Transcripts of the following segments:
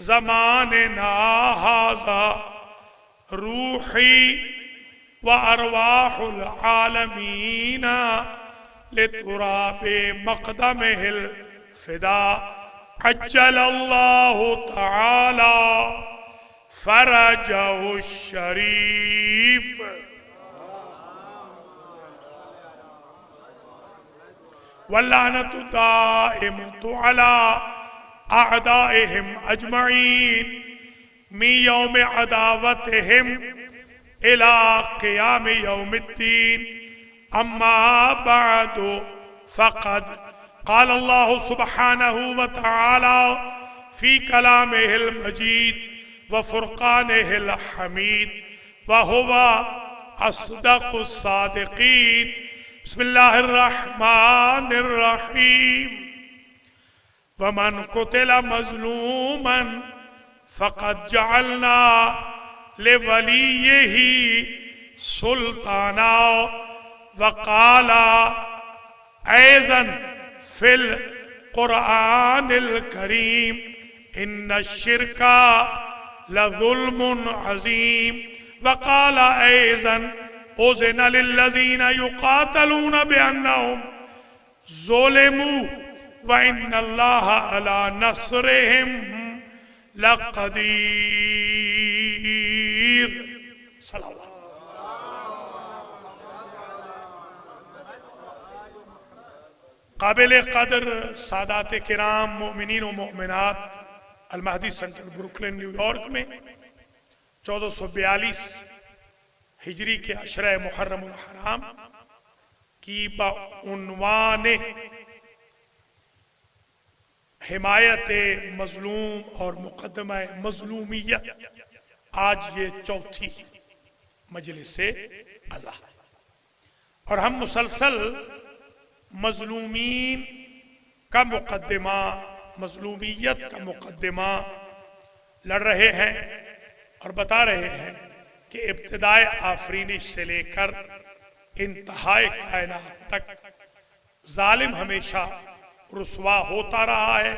ज़माना हाज़ा रूही व अरवाहुल आलमीना लितुराबे मक़दमिहिल फ़िदा अज्जलल्लाहु तआला फ़रजहु शरीफ वल्लानतु दाइमतु अला अअदाइहिम अजमईन मी यौम अदावतिहिम इला क़ियाम यौमिद्दीन अम्मा बअदु फ़क़द क़ाल अल्लाहु सुब्हानहु व तआला फ़ी कलामिहिल मजीद व फ़ुरक़ानिहिल हमीद व हुवा अस्दक़ुस सादिक़ीन बिस्मिल्लाहिर रहमानिर रहीम वमन कुतिला मज़लूमन फ़क़द जअलना लिवलिय्यिही सुल्ताना वक़ाला ऐज़न फ़िल क़ुरआनिल करीम इन्न शिरका लज़ुल्मुन अज़ीम वक़ाला ऐज़न उज़िना लिल्लज़ीना युक़ातलूना बिअन्नहुम ज़ुलिमू व इन्नल्लाह अला नस्रिहिम लक़दीर। काबिल कदर सादात किराम मोमिनीन व मोमिनात अल-महदी सेंटर ब्रुकलिन न्यूयॉर्क में 1442 हिजरी के अशरा मुहर्रमुल हराम की बउन्वाने हिमायत मजलूम और मुकदमा मजलूमियत आज ये चौथी मजलिस अज़ा और हम मुसलसल मजलूमीन का मुकदमा मजलूमियत का मुकदमा लड़ रहे हैं और बता रहे हैं कि इब्तिदाए आफरीनिश से लेकर इंतहाए कायनात तक जालिम हमेशा रुस्वा होता रहा है,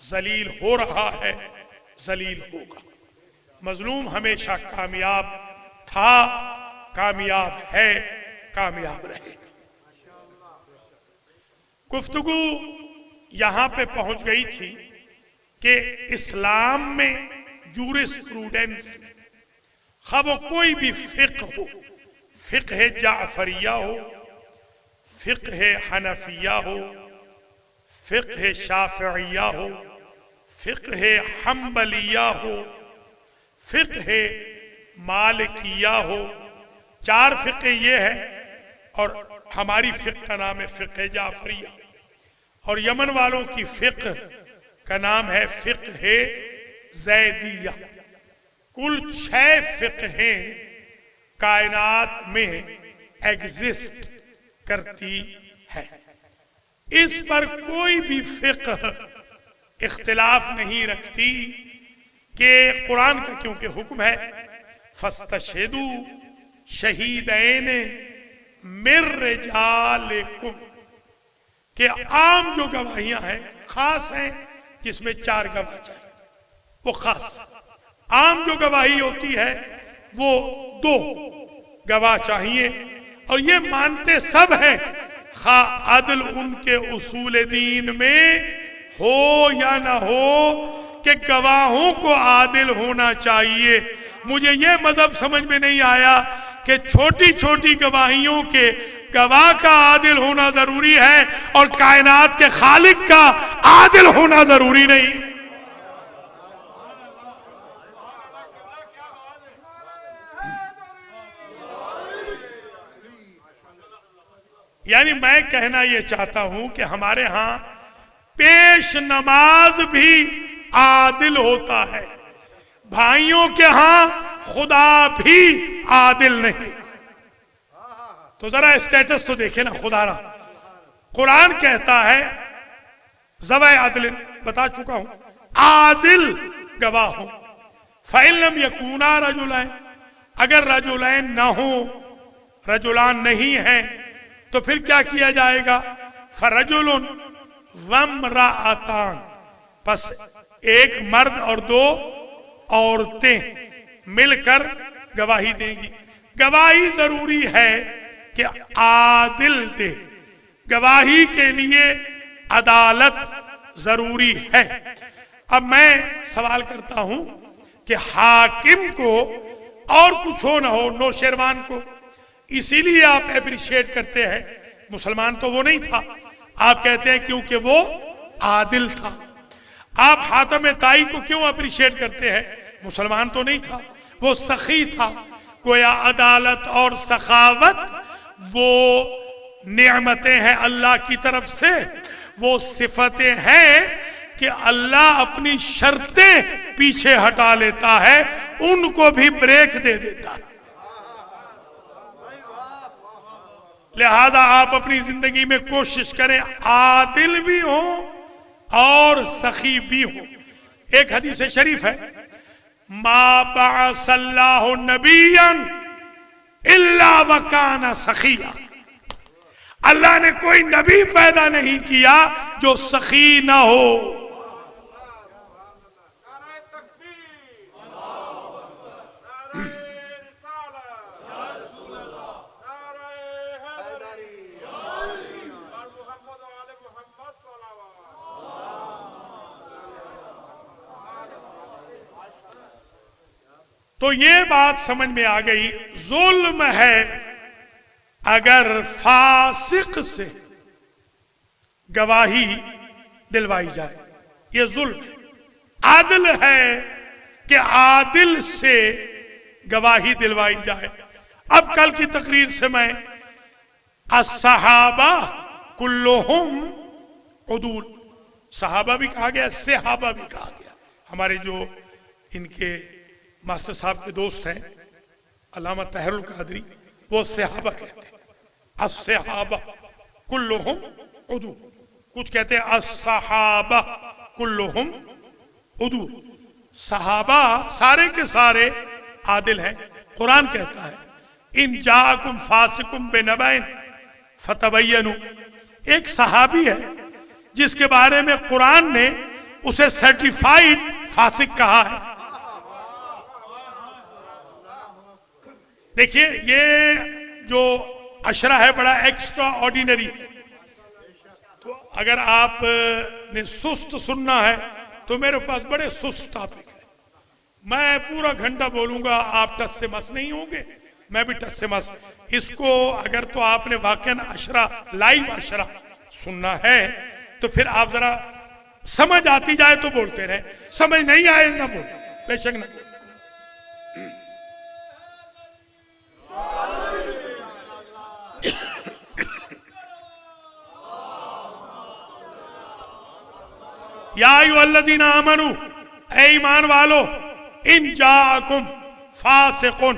जलील हो रहा है, जलील होगा। मजलूम हमेशा कामयाब था, कामयाब है, कामयाब रहेगा। गुफ्तगू यहां पे पहुंच गई थी कि इस्लाम में जूरिस्प्रूडेंस खा वो कोई भी फिक्र हो, फिक्र जाफरिया हो, फिक्र हनफिया हो, फिक्र शाफिया हो, फिक्र हम्बलिया हो, फिक्र मालिकिया हो, चार फिक्र ये है और हमारी फिक्र का नाम है फिक्र जाफरिया और यमन वालों की फिक्र का नाम है फिक्र ज़ैदिया। कुल 6 फिक्र कायनात में एग्जिस्ट करती है। इस पर कोई भी फिक्र इख्तिलाफ नहीं रखती कि कुरान का क्योंकि हुक्म है फस्तशहिदू शहीदैन मिर रिजालिकुम, कि आम जो गवाहियां हैं खास हैं, जिसमें 4 गवाह चाहिए, वो खास। आम जो गवाही होती है वो 2 गवाह चाहिए, और ये मानते सब हैं, खा अदल उनके उसूल दीन में हो या ना हो, कि गवाहों को आदिल होना चाहिए। मुझे ये मजहब समझ में नहीं आया कि छोटी छोटी गवाहियों के गवाह का आदिल होना जरूरी है और कायनात के खालिक का आदिल होना जरूरी नहीं। यानी मैं कहना यह चाहता हूं कि हमारे यहां पेश नमाज भी आदिल होता है, भाइयों के यहां खुदा भी आदिल नहीं। तो जरा स्टेटस तो देखे ना खुदारा। कुरान कहता है ज़वा आदिल, बता चुका हूं, आदिल गवाह हो। फ़इल्लम यकूना रजुलैन, अगर रजुलैन ना हो, रजुलान नहीं है, तो फिर क्या किया जाएगा? फरजुलुन वम्राअतान, बस एक मर्द और 2 औरतें मिलकर गवाही देंगी। गवाही जरूरी है कि आदिल दे, गवाही के लिए अदालत जरूरी है। अब मैं सवाल करता हूं कि हाकिम को और कुछ हो ना हो, नौशेरवान को इसीलिए आप अप्रिशिएट करते हैं, मुसलमान तो वो नहीं था, आप कहते हैं क्योंकि वो आदिल था। आप हातम ताई को क्यों अप्रिशिएट करते हैं? मुसलमान तो नहीं था, वो सखी था। गोया अदालत और सखावत वो नेमतें हैं अल्लाह की तरफ से, वो सिफतें हैं कि अल्लाह अपनी शर्तें पीछे हटा लेता है, उनको भी ब्रेक दे देता है। लिहाजा आप अपनी जिंदगी में कोशिश करें आदिल भी हो और सखी भी हो। एक हदीस शरीफ है, मा बअसल्लाहु नबिय्यन इल्ला वकाना सखिया, अल्लाह ने कोई नबी पैदा नहीं किया जो सखी ना हो। तो ये बात समझ में आ गई, जुल्म है अगर फासिक से गवाही दिलवाई जाए, ये जुल्म है। आदिल है कि आदिल से गवाही दिलवाई जाए। अब कल की तकरीर से मैं अस्सहाबा कुल्लुहुम उदूल, सहाबा भी कहा गया, सहाबा भी कहा गया। हमारे जो इनके मास्टर साहब के दोस्त हैं अल्लामा तहरुल कादरी, वो सहाबा कहते हैं, अस्सहाबा कुल्लुहुम उदूल, कुछ कहते हैं अस्सहाबा कुल्लुहुम उदूल। सहाबा सारे के सारे आदिल हैं। कुरान कहता है इन जाकुम फासिकुम बिनबैन फतबय्यनु, एक सहाबी है जिसके बारे में कुरान ने उसे सर्टिफाइड फासिक कहा है। देखिए ये जो अशरा है बड़ा एक्स्ट्रा ऑर्डिनरी है। तो अगर आप ने सुस्त सुनना है तो मेरे पास बड़े सुस्त टॉपिक है, मैं पूरा घंटा बोलूंगा, आप टस से मस नहीं होंगे, मैं भी टस से मस। इसको अगर तो आपने वाकई अशरा, लाइव अशरा सुनना है तो फिर आप जरा समझ आती जाए तो बोलते रहे, समझ नहीं आए ना बोले, बेशक ना। या अय्युहल्लज़ीना आमनू, ऐ ईमान वालो, इन जाअकुम फासिकुन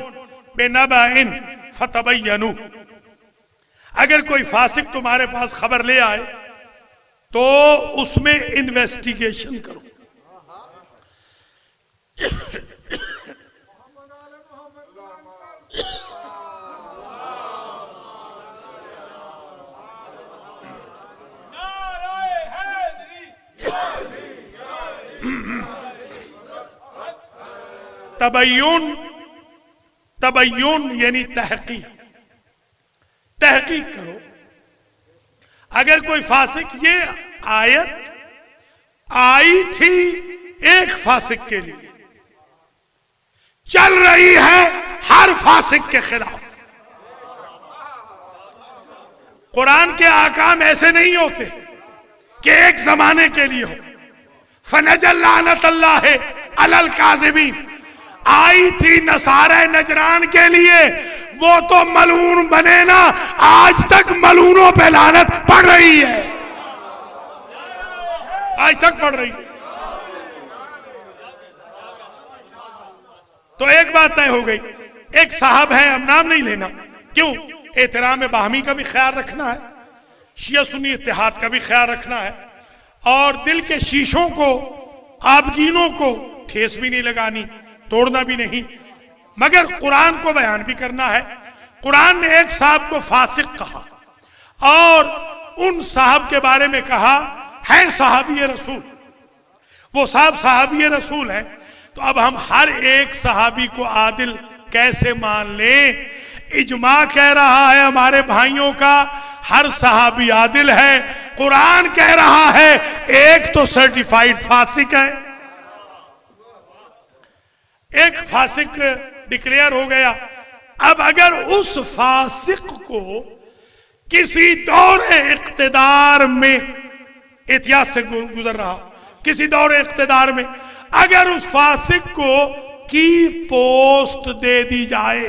बिनबअइन फतबय्यनु, अगर कोई फासिक तुम्हारे पास खबर ले आए तो उसमें इन्वेस्टिगेशन करो। तबय्युन, तबय्युन यानी तहकीक, तहकीक करो। अगर कोई फासिक, ये आयत आई थी एक फासिक के लिए, चल रही है हर फासिक के खिलाफ। कुरान के आकाम ऐसे नहीं होते कि एक जमाने के लिए हो। फनजल लानतल्लाह अलल काज़िबीन आई थी नसारे नजरान के लिए, वो तो मलून बने ना, आज तक मलूनों पे लानत पड़ रही है, आज तक पड़ रही है। तो एक बात तय हो गई, एक साहब है, हम नाम नहीं लेना, क्यों, एहतराम बाहमी का भी ख्याल रखना है, शिया सुन्नी इत्तेहाद का भी ख्याल रखना है, और दिल के शीशों को, आबगीनों को ठेस भी नहीं लगानी, तोड़ना भी नहीं, मगर कुरान को बयान भी करना है। कुरान ने एक साहब को फासिक कहा और उन साहब के बारे में कहा है सहाबी रसूल, वो साहब सहाबी रसूल है। तो अब हम हर एक सहाबी को आदिल कैसे मान लें? इजमा कह रहा है हमारे भाइयों का हर सहाबी आदिल है, कुरान कह रहा है एक तो सर्टिफाइड फासिक है, एक फासिक डिक्लेयर हो गया। अब अगर उस फासिक को किसी दौर इख्तिदार में, इतिहास से गुजर रहा किसी दौर इख्तिदार में, अगर उस फासिक को की पोस्ट दे दी जाए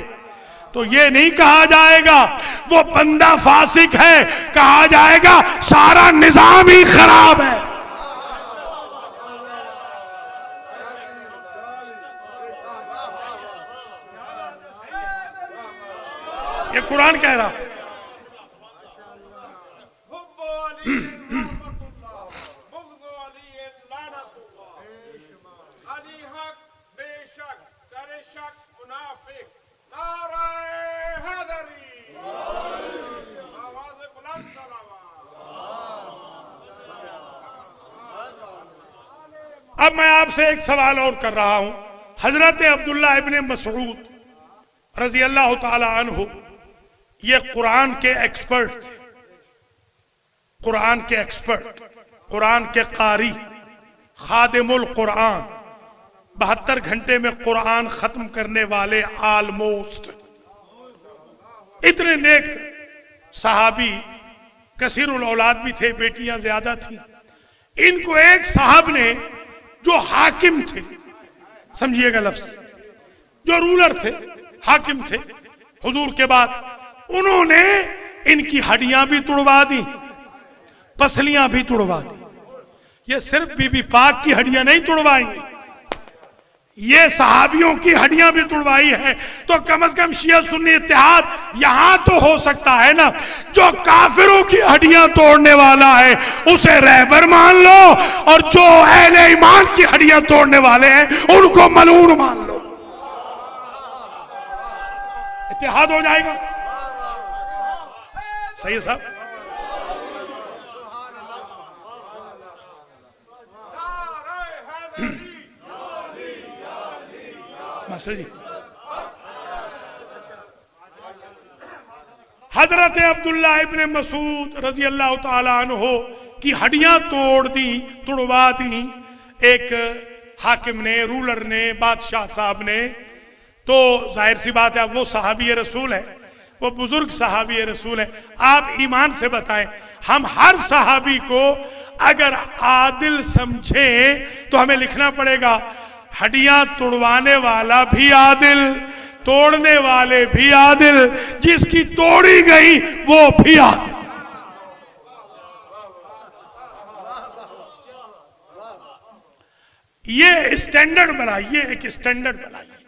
तो ये नहीं कहा जाएगा वो बंदा फासिक है, कहा जाएगा सारा निजाम ही खराब है। ये कुरान कह रहा। अब मैं आपसे एक सवाल और कर रहा हूं। हजरत अब्दुल्लाह इब्ने मसऊद रजी अल्लाह ताला अन्हु ये कुरान के एक्सपर्ट थे, कुरान के एक्सपर्ट, कुरान के कारी, खादिमुल कुरान, 72 घंटे में कुरान खत्म करने वाले, ऑलमोस्ट इतने नेक सहाबी, कसीरुल औलाद भी थे, बेटियां ज्यादा थी। इनको एक साहब ने जो हाकिम थे, समझिएगा लफ्ज, जो रूलर थे, हाकिम थे हुजूर के बाद, उन्होंने इनकी हड्डियां भी तुड़वा दी, पसलियां भी तुड़वा दी। ये सिर्फ बीबी पाक की हड्डियां नहीं तुड़वाई, ये सहाबियों की हड्डियां भी तुड़वाई है। तो कम से कम शिया सुन्नी इत्तेहाद यहां तो हो सकता है ना, जो काफिरों की हड्डियां तोड़ने वाला है उसे रहबर मान लो, और जो अहले ईमान की हड्डियां तोड़ने वाले हैं उनको मलून मान लो, इत्तेहाद हो जाएगा। सही है साहब? मास्टर जी, हजरत अब्दुल्लाह इब्ने मसूद रजी अल्लाह ताला अन्हो की हड्डियां तोड़ दी, तुड़वा दी एक हाकिम ने, रूलर ने, बादशाह साहब ने। तो जाहिर सी बात है वो सहाबी रसूल है, वो बुजुर्ग सहाबी रसूल है। आप ईमान से बताएं, हम हर सहाबी को अगर आदिल समझें तो हमें लिखना पड़ेगा हड्डियां तोड़वाने वाला भी आदिल, तोड़ने वाले भी आदिल, जिसकी तोड़ी गई वो भी आदिल। ये स्टैंडर्ड बनाइए, एक स्टैंडर्ड बनाइए।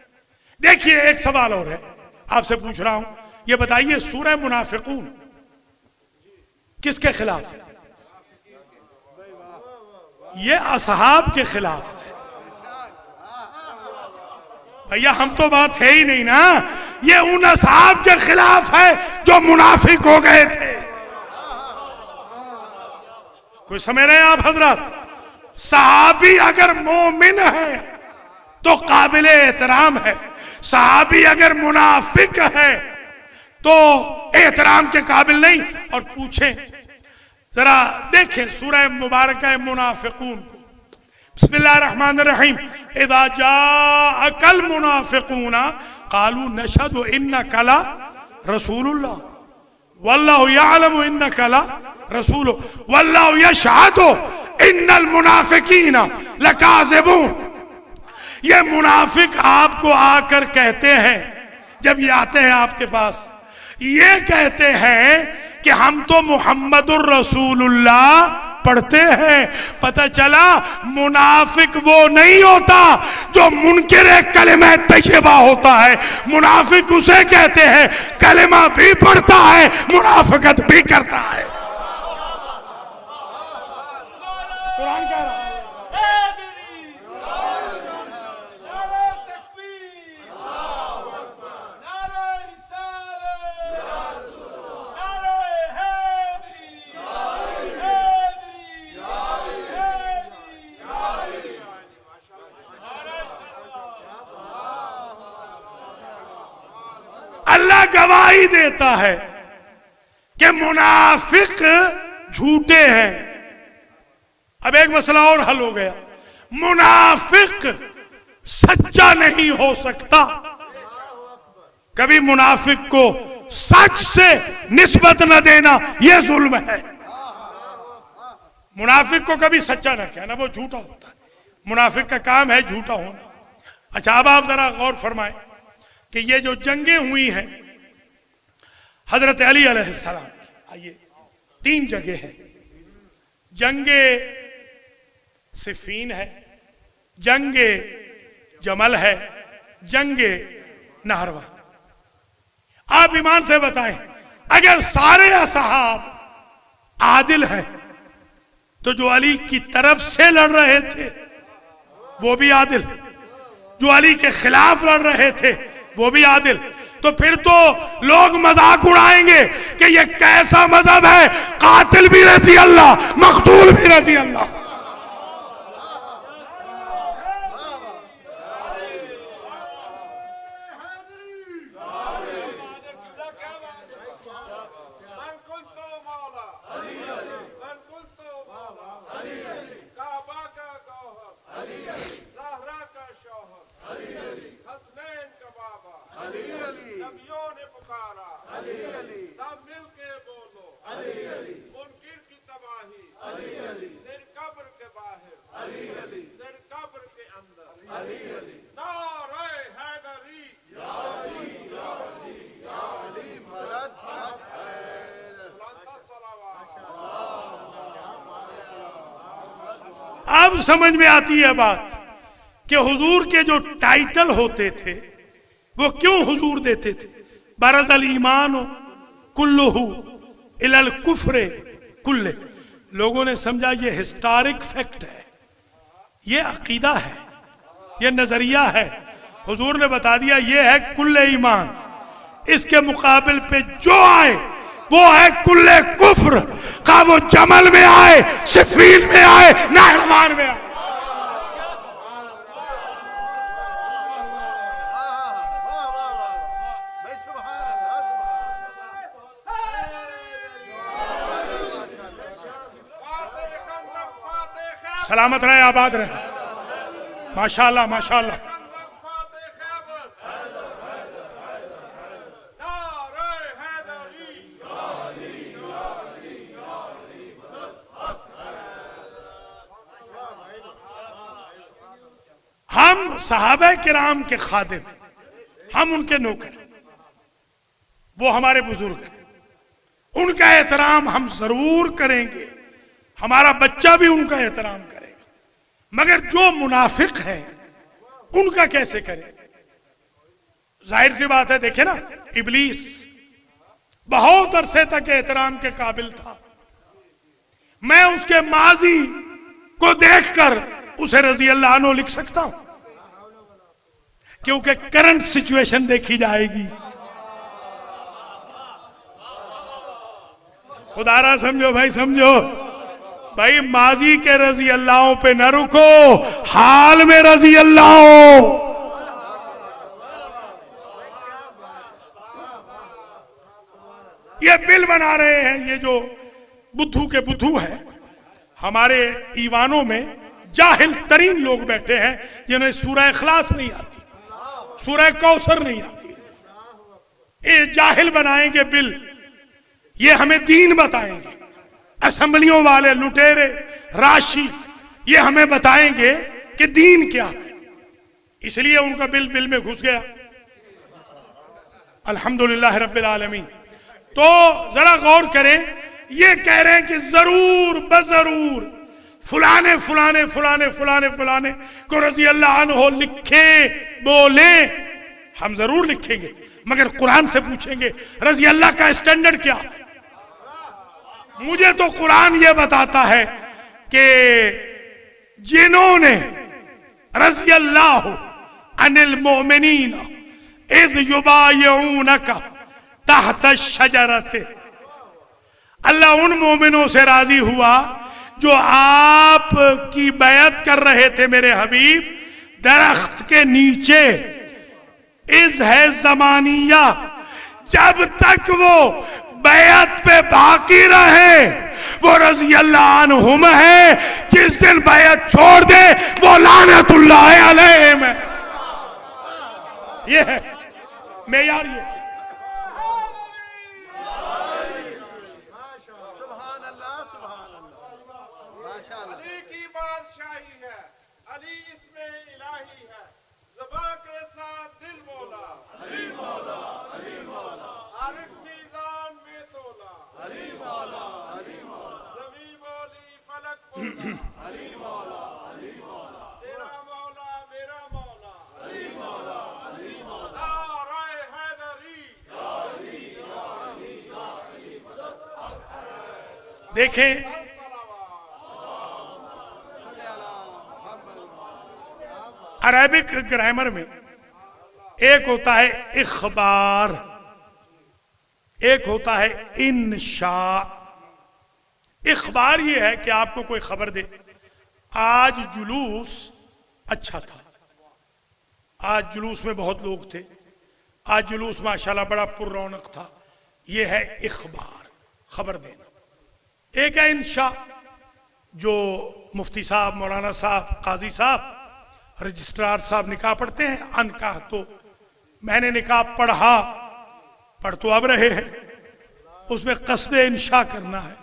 देखिए एक सवाल और है, आपसे पूछ रहा हूं, ये बताइए सूरह मुनाफिकून किसके खिलाफ है? ये असहाब के खिलाफ है। भैया हम तो बात है ही नहीं ना, ये उन असहाब के खिलाफ है जो मुनाफिक हो गए थे। कोई समझ रहे हैं आप हजरत? सहाबी अगर मोमिन है तो काबिल एहतराम है। सहाबी अगर मुनाफिक है तो एहतराम के काबिल नहीं। और पूछें, जरा देखें सूरह मुबारक है मुनाफिकून को। बिस्मिल्लाहिर्रहमानिर्रहीम। इज़ा जाअकल मुनाफिकूना क़ालू नशहदु इन्नका ला रसूलुल्लाह वल्लाहु यअलमु इन्नका ला रसूलुहु वल्लाहु यशहदु इन्नल मुनाफिकीना लकाज़िबून। ये मुनाफिक आपको आकर कहते हैं, जब ये आते हैं आपके पास, ये कहते हैं कि हम तो मुहम्मदुर रसूलुल्लाह पढ़ते हैं। पता चला मुनाफिक वो नहीं होता जो मुनकिर कलिमा तय्यबा होता है। मुनाफिक उसे कहते हैं कलिमा भी पढ़ता है, मुनाफिकत भी करता है। कुरान कह रहा है अल्लाह गवाही देता है कि मुनाफिक झूठे हैं। अब एक मसला और हल हो गया, मुनाफिक सच्चा नहीं हो सकता। कभी मुनाफिक को सच से निस्बत न देना यह जुल्म है। मुनाफिक को कभी सच्चा न कहना, वो झूठा होता है। मुनाफिक का काम है झूठा होना। अच्छा, अब आप जरा गौर फरमाएं कि ये जो जंगें हुई हैं हजरत अली अलैहिस्सलाम की, आइए 3 जगह है। जंगे सिफीन है, जंगे जमल है, जंगे नहरवा। आप ईमान से बताएं, अगर सारे असहाब आदिल हैं तो जो अली की तरफ से लड़ रहे थे वो भी आदिल, जो अली के खिलाफ लड़ रहे थे वो भी आदिल। तो फिर तो लोग मजाक उड़ाएंगे कि ये कैसा मजहब है, कातिल भी रजी अल्लाह, मकतूल भी रजी अल्लाह। अब समझ में आती है बात कि हुजूर के जो टाइटल होते थे वो क्यों हुजूर देते थे। बरज़ल ईमान कुल्लुहु इलल कुफ्रे कुल्ले। लोगों ने समझा ये हिस्टोरिक फैक्ट है, ये अकीदा है, ये नजरिया है। हुजूर ने बता दिया ये है कुल्ले ईमान। इसके मुकाबिल पे जो आए वो है कुल्ले कुफ्र, का वो जमल में आए, सिफीन में आए, नहरवान में आए। सलामत रहे, आबाद रहे। माशाल्लाह माशाल्लाह। हम सहाबा किराम के खादिम, हम उनके नौकर, वो हमारे बुजुर्ग हैं। उनका एहतराम हम जरूर करेंगे, हमारा बच्चा भी उनका एहतराम करेगा। मगर जो मुनाफिक है उनका कैसे करें? जाहिर सी बात है, देखे ना, इब्लीस बहुत अरसे तक एहतराम के काबिल था। मैं उसके माजी को देखकर उसे रजी अल्लाह अन्हु लिख सकता हूं, क्योंकि करंट सिचुएशन देखी जाएगी। खुदारा समझो भाई, समझो। भाई माजी के रजी अल्लाह पे न रुको, हाल में रजी अल्लाह हो। ये बिल बना रहे हैं, ये जो बुद्धू के बुद्धू हैं, हमारे ईवानों में जाहिल तरीन लोग बैठे हैं जिन्हें सूरह इखलास नहीं आती, सूरह कौसर नहीं आती। ये जाहिल बनाएंगे बिल, ये हमें दीन बताएंगे। असेंबलियों वाले लुटेरे राशि ये हमें बताएंगे कि दीन क्या है, इसलिए उनका बिल में घुस गया। अल्हम्दुलिल्लाह रब्बिल आलमीन। तो जरा गौर करें, ये कह रहे हैं कि जरूर बजरूर फलाने फलाने फलाने फलाने फलाने को रजी अल्लाह अन्हो लिखे बोले। हम जरूर लिखेंगे, मगर कुरान से पूछेंगे रजी अल्लाह का स्टैंडर्ड क्या है। मुझे तो कुरान ये बताता है कि जिन्होंने रजी अल्लाह अनिल मोमिनीन इज़ युबायऊनका तहत शजरत, अल्लाह उन मोमिनों से राजी हुआ जो आप की बैत कर रहे थे मेरे हबीब दरख्त के नीचे। इस है जमानिया, जब तक वो बैत पे बाकी रहे वो रज़ी अल्लाह अन्हुम है। जिस दिन बैत छोड़ दे वो लानतुल्लाह अलैहिम है। ये है मेयार। ये अली की बादशाही है, अली इसमें इलाही है, ज़बा के साथ दिल बोला, अली मौला, अली मौला, आरिफ मीज़ान में तोला, अली मौला, अली मौला, ज़मी बोली फलक बोला, अली मौला, अली मौला, तेरा मौला मेरा मौला, अली मौला, अली मौला, नाराए हैदरी, या अली, या अली, या अली। देखें, अरबिक ग्रामर में एक होता है इखबार, एक होता है इंशा। इखबार ये है कि आपको कोई खबर दे, आज जुलूस अच्छा था, आज जुलूस में बहुत लोग थे, आज जुलूस माशाल्लाह बड़ा पुररौनक था। ये है इखबार, खबर देना। एक है इंशा, जो मुफ्ती साहब, मौलाना साहब, काजी साहब, रजिस्ट्रार साहब निकाह पढ़ते हैं। अनकाह तो मैंने निकाह पढ़ तो अब रहे हैं, उसमें कस्द इंशा करना है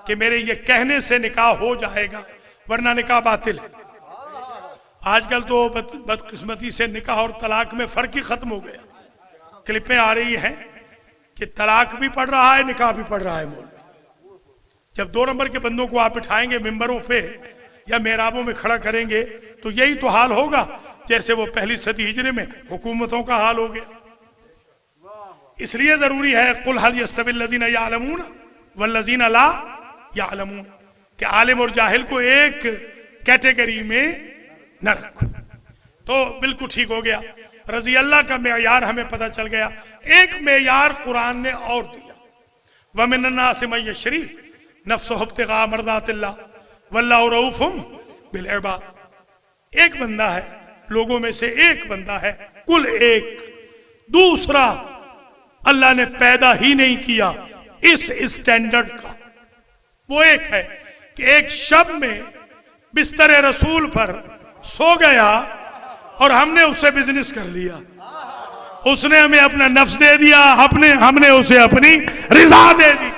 कि मेरे ये कहने से निकाह हो जाएगा, वरना निकाह बातिल है। आजकल तो बदकिस्मती से निकाह और तलाक में फर्क ही खत्म हो गया। क्लिपें आ रही हैं कि तलाक भी पढ़ रहा है, निकाह भी पढ़ रहा है मौलवी। जब 2 नंबर के बंदों को आप बिठाएंगे मिंबरों पे या मेहराबों में खड़ा करेंगे तो यही तो हाल होगा जैसे वो पहली सदी हिजरे में हुकूमतों का हाल हो गया। इसलिए जरूरी है कुल हल यस्तविल लज़ीना यालमून वल्लज़ीना ला यालमून, कि आलिम और जाहिल को एक कैटेगरी में न रखो। तो बिल्कुल ठीक हो गया। रज़ी अल्लाह का मेयार हमें पता चल गया। एक मेयार कुरान ने और दिया, वमिन नास मन यशरी नफ्सहु इब्तिगा मर्दातिल्लाह वल्लाहु रऊफुम बिल इबाद। एक बंदा है, लोगों में से एक बंदा है, कुल एक। दूसरा अल्लाह ने पैदा ही नहीं किया इस स्टैंडर्ड का। वो एक है कि एक शब में बिस्तर रसूल पर सो गया और हमने उससे बिजनेस कर लिया। उसने हमें अपना नफ्स दे दिया, हमने उसे अपनी रिजा दे दी।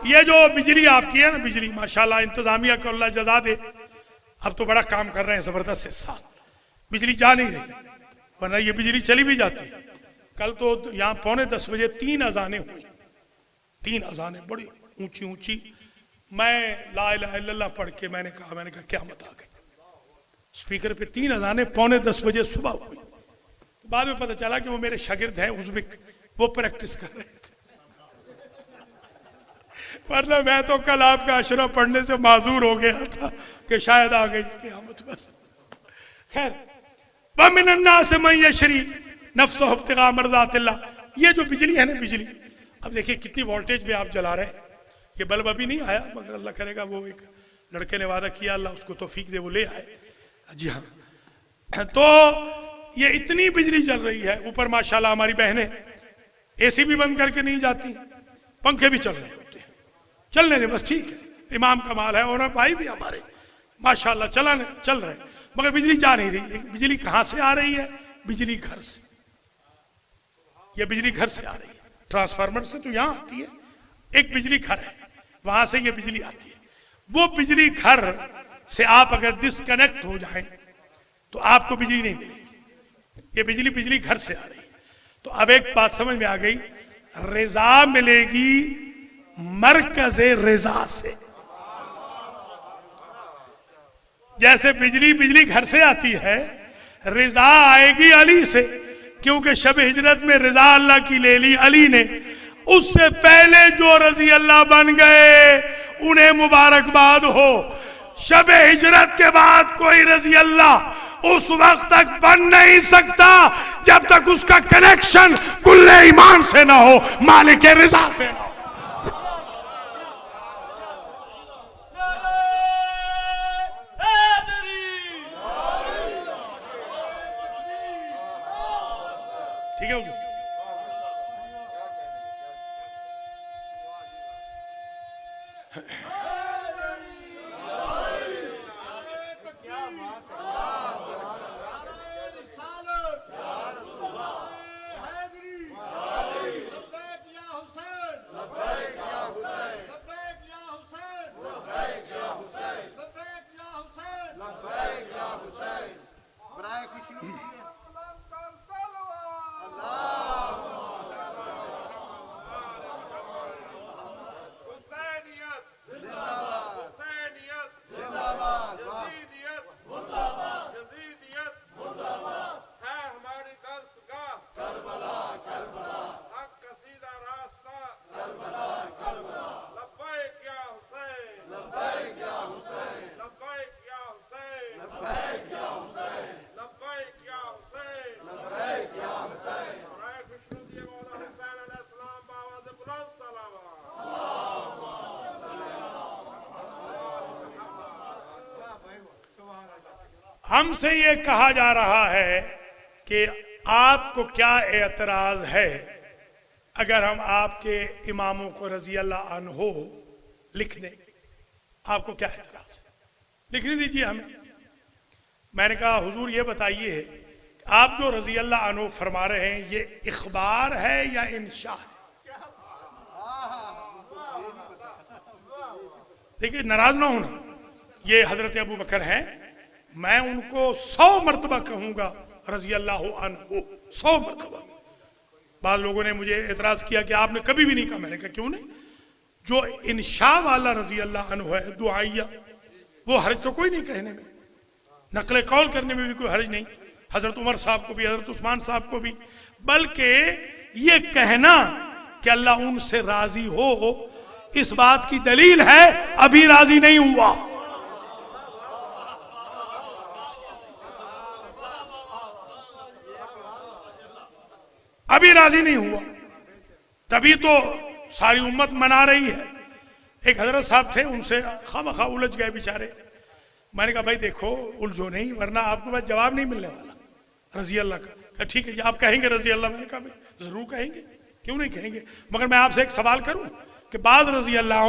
ये जो बिजली आपकी है ना, बिजली माशाल्लाह इंतजामिया को अल्लाह जजा दे, अब तो बड़ा काम कर रहे हैं जबरदस्त। इस साल बिजली जा नहीं रही, वरना ये बिजली चली भी जाती। कल तो यहाँ 9:45 बजे 3 अजानें हुई, 3 अजानें बड़ी ऊंची ऊंची। मैं ला इलाहा इल्लल्लाह पढ़ के मैंने कहा क्या मत आ गई। स्पीकर पे 3 अजानें 9:45 बजे सुबह हुई। बाद में पता चला कि वो मेरे शागिर्द हैं उज़्बेक, वो प्रैक्टिस कर रहे थे। वरना मैं तो कल आपका अशरा पढ़ने से माजूर हो गया था कि शायद आ गई क़यामत। बस खैर, वमिन अन्नास मन यशरी नफ्सहु इब्तिगा मर्ज़ातिल्लाह ये जो बिजली है ना, बिजली अब देखिए कितनी वोल्टेज में आप जला रहे हैं। ये बल्ब अभी नहीं आया, मगर अल्लाह करेगा वो एक लड़के ने वादा किया, अल्लाह उसको तौफीक दे वो ले आए। जी हाँ, तो ये इतनी बिजली जल रही है। ऊपर माशाल्लाह हमारी बहनें एसी भी बंद करके नहीं जाती, पंखे भी चल रहे होते हैं। चलने दे बस, ठीक है, इमाम कमाल है। और भाई भी हमारे माशाल्लाह चल रहे, मगर बिजली जा नहीं रही। बिजली कहाँ से आ रही है? बिजली घर से। ये बिजली घर से आ रही है, ट्रांसफार्मर से तो यहाँ आती है। एक बिजली घर है, वहां से ये बिजली आती है। वो बिजली घर से आप अगर डिस्कनेक्ट हो जाए तो आपको बिजली नहीं मिलेगी। ये बिजली घर से आ रही है। तो अब एक बात समझ में आ गई, रिजा मिलेगी मरकज़े रिजा से। जैसे बिजली घर से आती है, रिजा आएगी अली से, क्योंकि शब हिजरत में रिजा अल्लाह की ले ली अली ने। उससे पहले जो रजी अल्लाह बन गए उन्हें मुबारकबाद हो। शब हिजरत के बाद कोई रजी अल्लाह उस वक्त तक बन नहीं सकता जब तक उसका कनेक्शन कुल्ले ईमान से ना हो, मालिक रिजा से ना हो। ठीक है हुजूर? हमसे ये कहा जा रहा है कि आपको क्या एतराज है अगर हम आपके इमामों को रजी अल्लाह अन्हो लिख दें? आपको क्या एतराज है? लिखने दीजिए हमें। मैंने कहा हुजूर ये बताइए, आप जो रजी अल्लाह अन्हो फरमा रहे हैं ये इखबार है या इंशा है? देखिए नाराज ना होना, ये हजरत अबू बकर हैं, मैं उनको 100 मरतबा कहूंगा रजी अल्लाह अन्हु, 100 मरतबा। बाद लोगों ने मुझे एतराज किया कि आपने कभी भी नहीं कहा। मैंने कहा क्यों नहीं, जो इंशा वाला रजी अल्लाह अन्हु है दुआइया, वो हर्ज तो कोई नहीं कहने में, नकल कौल करने में भी कोई हर्ज नहीं। हजरत उमर साहब को भी, हजरत उस्मान साहब को भी, बल्कि ये कहना कि अल्लाह उनसे राजी हो, इस बात की दलील है अभी राजी नहीं हुआ। अभी राजी नहीं हुआ, तभी तो सारी उम्मत मना रही है। एक हजरत साहब थे, उनसे खामखा उलझ गए बेचारे। मैंने कहा भाई देखो उलझो नहीं, वरना आपके पास जवाब नहीं मिलने वाला रजी अल्लाह का। ठीक है जी, आप कहेंगे रजी अल्लाह? मैंने कहा भाई जरूर कहेंगे, क्यों नहीं कहेंगे। मगर मैं आपसे एक सवाल करूं कि बाज़ रजी अल्लाह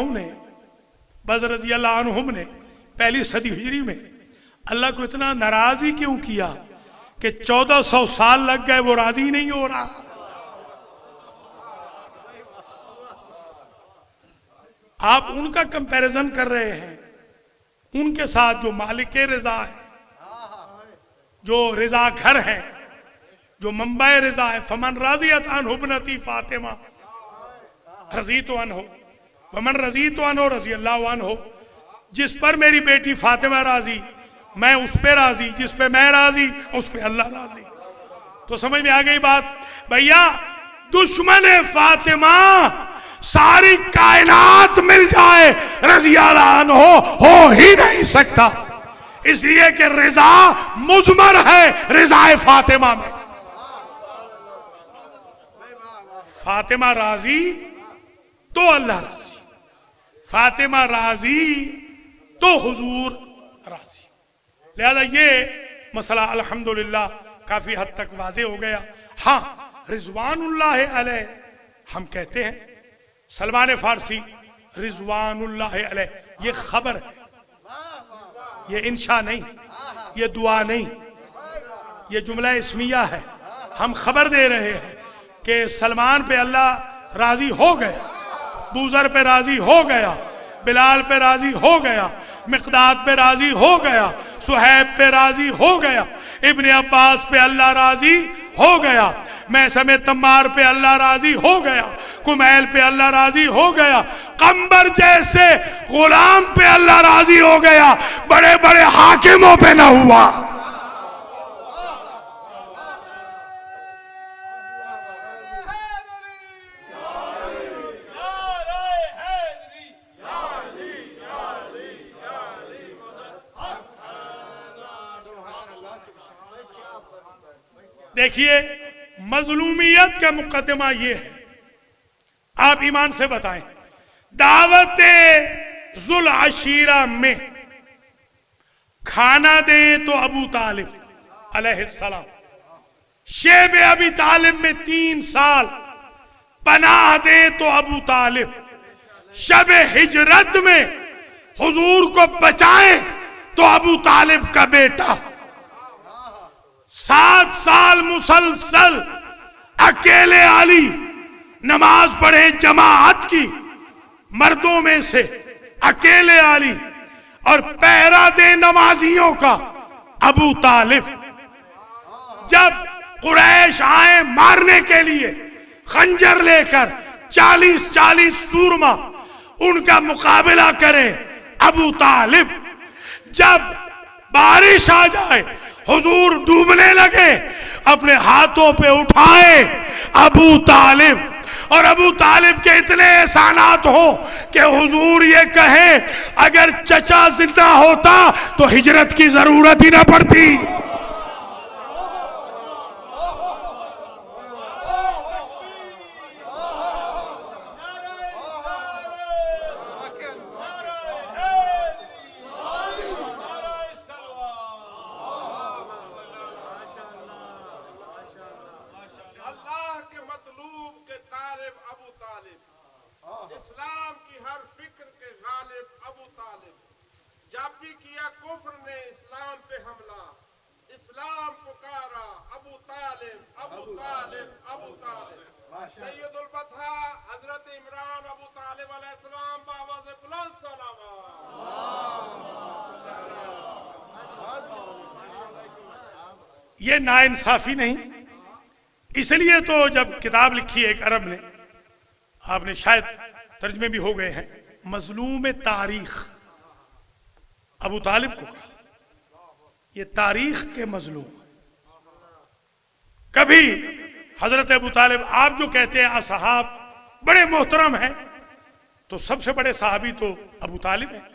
अन्हुम ने पहली सदी हिजरी में अल्लाह को इतना नाराज ही क्यों किया कि 1400 साल लग गए, वो राजी नहीं हो रहा। आप उनका कंपैरिजन कर रहे हैं उनके साथ जो मालिक रिजा है, जो रिजा घर है, जो मंबई रिजा है। फमन राजियत अन्हु इब्नती फातिमा रजी तो अनहो, फमन रजी तो अनहो रजी अल्लाह अन्हो। जिस पर मेरी बेटी फातिमा राजी, मैं उस पे राजी, जिस पे मैं राजी उस पे अल्लाह राजी। तो समझ में आ गई बात भैया। दुश्मन फातिमा सारी कायनात मिल जाए, रजी अल्लाह अन्हो हो ही नहीं सकता, इसलिए कि रिजा मुजमर है रिजाए फातिमा में। फातिमा राजी तो अल्लाह राजी, फातिमा राजी तो हुजूर राजी। लिहाजा ये मसला अल्हम्दुलिल्लाह काफी हद तक वाजे हो गया। हाँ, रिजवानुल्लाह अलैह हम कहते हैं, सलमान फारसी रिजवानुल्लाह अलैह, ये खबर है, ये इंशा नहीं, ये दुआ नहीं, ये जुमला इस्मिया है। हम खबर दे रहे हैं कि सलमान पे अल्लाह राजी हो गया, बूजर पे राजी हो गया, बिलाल पे राजी हो गया, मिकदाद पे राजी हो गया, सुहैब पे राजी हो गया, इब्ने अब्बास पे अल्लाह राजी हो गया, मैसम तम्मार पे अल्लाह राजी हो गया, कुमैल पे अल्लाह राजी हो गया, कंबर जैसे गुलाम पे अल्लाह राजी हो गया, बड़े बड़े हाकिमों पे ना हुआ। देखिए, मजलूमियत का मुकदमा ये है, आप ईमान से बताएं, दावत जुल अशीरा में खाना दें तो अबू तालिब अलैहिस्सलाम, शेब अबी तालिब में 3 साल पनाह दें तो अबू तालिब, शब हिजरत में हुजूर को बचाएं तो अबू तालिब का बेटा, 7 साल मुसलसल अकेले अली नमाज पढ़े जमाअत की, मर्दों में से अकेले अली, और पहरा दे नमाजियों का अबू तालिब। जब कुरैश आए मारने के लिए खंजर लेकर, 40-40 सूरमा, उनका मुकाबला करें अबू तालिब। जब बारिश आ जाए, हुजूर डूबने लगे, अपने हाथों पे उठाए अबू तालिब, और अबू तालिब के इतने एहसानात हो कि हुजूर ये कहे, अगर चचा जिंदा होता तो हिजरत की जरूरत ही ना पड़ती। इस्लाम की हर फिक्र के गालिब अबू तालिब, जब भी किया कुफ्र ने इस्लाम पे हमला, इस्लाम पुकारा अबू तालिब अबू तालिब अबू तालिब। सैयदुल बतहा हजरत इमरान अबू तालिब अलैहिस्सलाम बावाज़ बुलंद सलावत। ये नाइंसाफी नहीं, इसलिए तो जब किताब लिखी है एक अरब ने, आपने शायद तर्जमे भी हो गए हैं, मजलूम तारीख अबू तालिब को कहा, ये तारीख के मजलूम। कभी हजरत अबू तालिब, आप जो कहते हैं असहाब बड़े मोहतरम हैं, तो सबसे बड़े साहबी तो अबू तालिब हैं।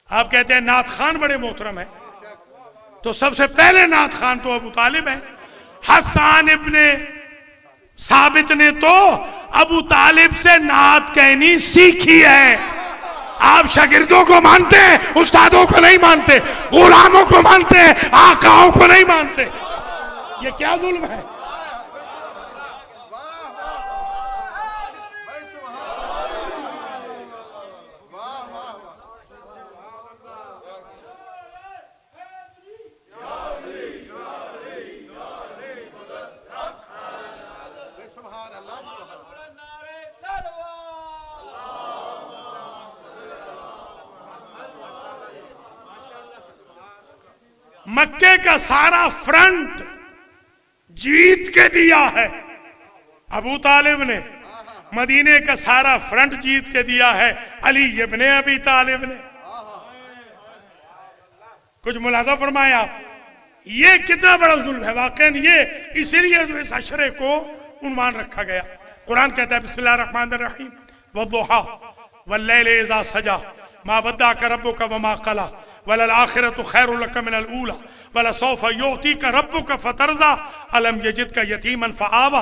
आप कहते हैं नात खान बड़े मोहतरम हैं, तो सबसे पहले नात खान तो अबू तालिब हैं। हसन इब्ने साबित ने तो अबू तालिब से नात कहनी सीखी है। आप शागिर्दों को मानते हैं, उस्तादों को नहीं मानते, गुलामों को मानते हैं, आकाओं को नहीं मानते। ये क्या जुल्म है? मक्के का सारा फ्रंट जीत के दिया है अबू तालिब ने, मदीने का सारा फ्रंट जीत के दिया है अली इब्ने अबी तालिब ने। कुछ मुलाजा फरमाए आप, ये कितना बड़ा जुल्म है वाकई। ये इसीलिए जो इस अशरे को उन्वान रखा गया। कुरान कहता है बिस्मिल्लाहिर्रहमानिर्रहीम वद्दुहा वल्लैलि इज़ा सजा मा वद्दाअका रब्बुका वमा क़ला वलल आखिरतु खैरुल लका मिनल ऊला वला सौफा युअतीका रब्बुका फतरदा अलम यजिदका यतीमन फआवा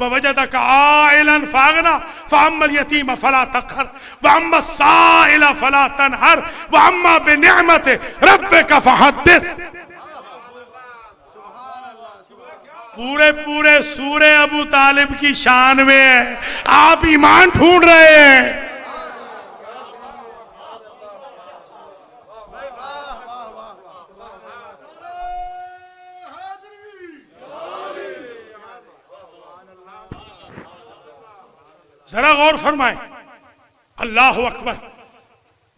व वजदका आइलन फागना फअम्मल यतीम फला तक़हर व अम्मा साइल फला तनहर व अम्मा बिनिअमति रब्बिका फहद्दिस। पूरे पूरे सूरे अबू तालिब की शान में है, आप ईमान ढूंढ रहे हैं। जरा गौर फरमाएं, अल्लाह अकबर।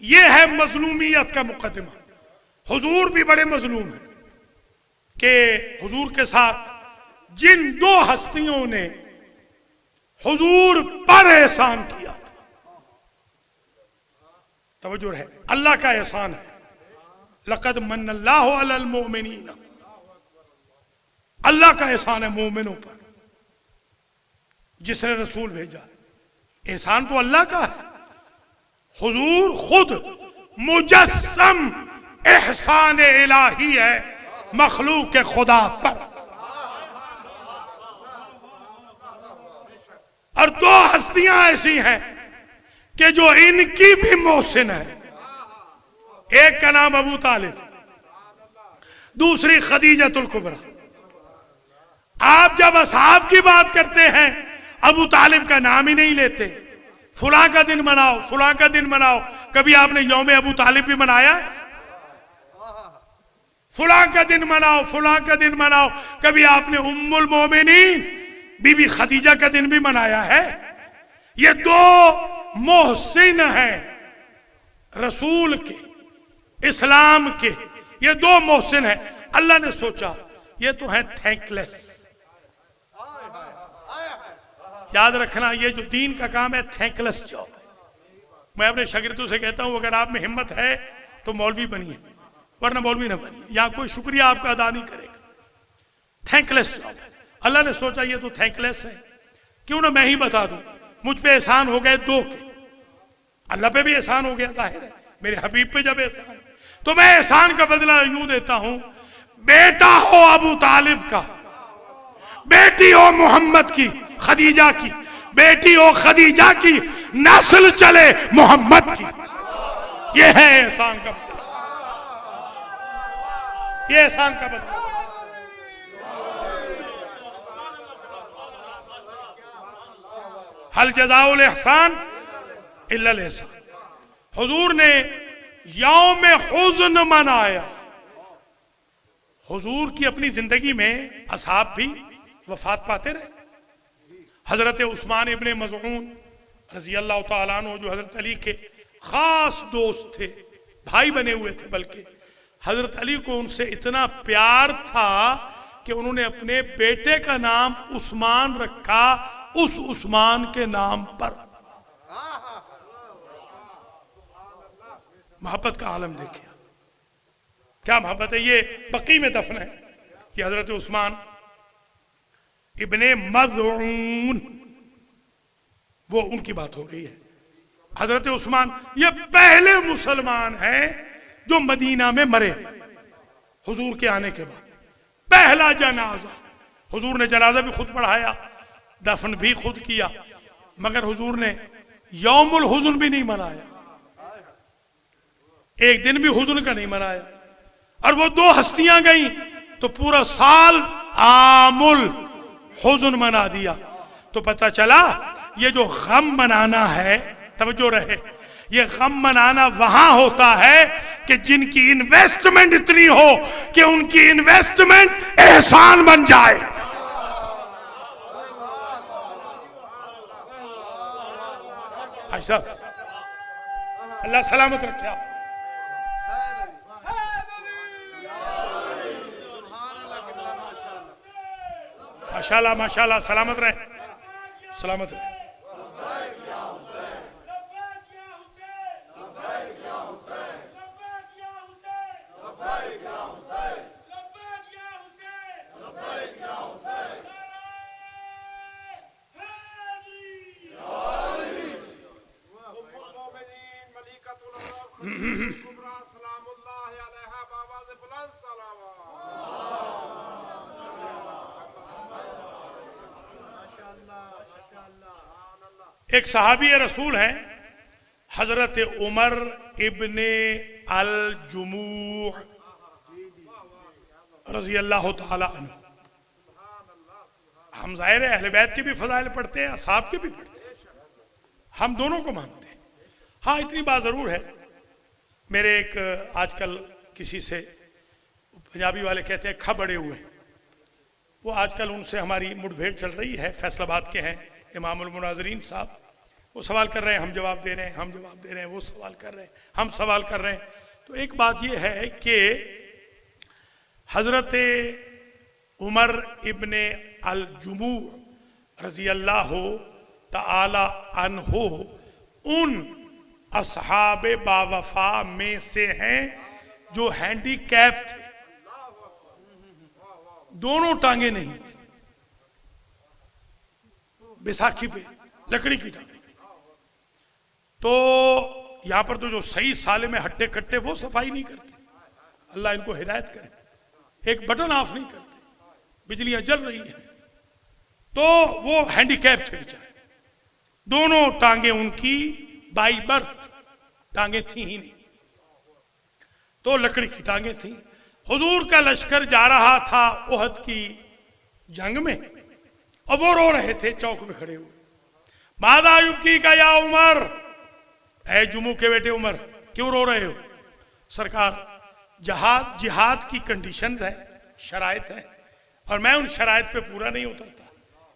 यह है मजलूमियत का मुकदमा। हुजूर भी बड़े मजलूम हैं कि हुजूर के साथ जिन दो हस्तियों ने हुजूर पर एहसान किया था, तवज्जो है, अल्लाह का एहसान है। लक़द मन्नल्लाहु अलल मोमिनीन, अल्लाह का एहसान है मोमिनों पर जिसने रसूल भेजा। एहसान तो अल्लाह का है। हुजूर खुद मुजस्सम एहसान इलाही है मखलूक के खुदा पर। और दो हस्तियां ऐसी हैं कि जो इनकी भी मोहसिन है। एक का नाम अबू तालिब, दूसरी खदीजतुल कुबरा। आप जब असहाब की बात करते हैं अबू तालिब का नाम ही नहीं लेते। फुला का दिन मनाओ, फुला का दिन मनाओ। कभी आपने यौम अबू तालिब भी मनाया है? फुला का दिन मनाओ, फुला का दिन मनाओ। कभी आपने उम्मुल मोमिनीन बीबी खदीजा का दिन भी मनाया है? ये दो मोहसिन हैं रसूल के, इस्लाम के। ये दो मोहसिन हैं। अल्लाह ने सोचा ये तो है थैंकलेस। याद रखना, ये जो दीन का काम है थैंकलेस जॉब है। मैं अपने शागिर्दों से कहता हूं अगर आप में हिम्मत है तो मौलवी बनिए, वरना मौलवी ना बनिए। यहां कोई शुक्रिया आपका अदा नहीं करेगा। थैंकलेस जॉब है। अल्लाह ने सोचा ये तो थैंकलेस है, क्यों ना मैं ही बता दूं। मुझ पे एहसान हो गए दो के, अल्लाह पे भी एहसान हो गया, जाहिर है मेरे हबीब पे जब एहसान है तो मैं एहसान का बदला यूं देता हूं। बेटा हो अबू तालिब का, बेटी हो मोहम्मद की, खदीजा की, बेटी हो खदीजा की, नस्ल चले मोहम्मद की। यह है एहसान का बदला, ये एहसान का बदला। हल जज़ाउल एहसान इल्लल एहसान। हुजूर ने यौम हुज़्न मनाया। हुजूर की अपनी जिंदगी में असहाब भी वफात पाते रहे। हजरत उस्मान इब्ने मज़ऊन रज़ी अल्लाह तआला अन्हु, जो हजरत अली के खास दोस्त थे, भाई बने हुए थे, बल्कि हजरत अली को उनसे इतना प्यार था कि उन्होंने अपने बेटे का नाम उस्मान रखा उस उस्मान के नाम पर। मोहब्बत का आलम देखिए, क्या मोहब्बत है। ये बकी में दफन है कि हजरत उस्मान इब्ने मज़ऊन, वो उनकी बात हो रही है। हजरत उस्मान ये पहले मुसलमान हैं जो मदीना में मरे हुजूर के आने के बाद। पहला जनाजा, हुजूर ने जनाजा भी खुद पढ़ाया, दफन भी खुद किया, मगर हुजूर ने यौमुल हुज़्न भी नहीं मनाया, एक दिन भी हुज़्न का नहीं मनाया। और वो दो हस्तियां गई तो पूरा साल आमुल हुज़्न मना दिया। तो पता चला ये जो गम मनाना है, तवज्जो रहे, ये गम मनाना वहां होता है कि जिनकी इन्वेस्टमेंट इतनी हो कि उनकी इन्वेस्टमेंट एहसान बन जाए। भाई साहब, अल्लाह सलामत रखे आप। माशाल्लाह माशाल्लाह, सलामत रहे, सलामत रहे। एक सहाबी रसूल हैं हजरत उमर इब्ने अल जुमूह रजी अल्लाह ताला अन्हु। हम जाहिर है अहले बैत के भी फजाइल पढ़ते हैं, असहाब के भी पढ़ते हैं, हम दोनों को मानते हैं। हाँ, इतनी बात जरूर है, मेरे एक आजकल किसी से पंजाबी वाले कहते हैं खबड़े हुए, वो आजकल उनसे हमारी मुठभेड़ चल रही है, फैसलाबाद के हैं इमामुल मुनाज़रीन साहब, वो सवाल कर रहे हैं, हम जवाब दे रहे हैं, हम जवाब दे रहे हैं, वो सवाल कर रहे हैं, हम सवाल कर रहे हैं। तो एक बात ये है कि हजरत उमर इब्ने अल जुमूह रजी अल्लाह ताला अन्हो उन असहाब बावफा में से हैं जो हैंडीकैप थे, दोनों टांगे नहीं थी, बैसाखी पे लकड़ी की टांगे। तो यहां पर तो जो सही साले में हट्टे कट्टे वो सफाई नहीं करते, अल्लाह इनको हिदायत करे, एक बटन ऑफ नहीं करते, बिजलियां जल रही हैं। तो वो हैंडीकैप थे बेचारे, दोनों टांगे उनकी बाई बर्थ टांगे थी ही नहीं, तो लकड़ी की टांगे थी। हुजूर का लश्कर जा रहा था ओहद की जंग में और वो रो रहे थे चौक में खड़े हुए, मादा युबकी का या उमर, ऐ जुमू के बेटे उमर क्यों रो रहे हो? सरकार, जिहाद की कंडीशंस है, शराइत है, और मैं उन शराइत पे पूरा नहीं उतरता,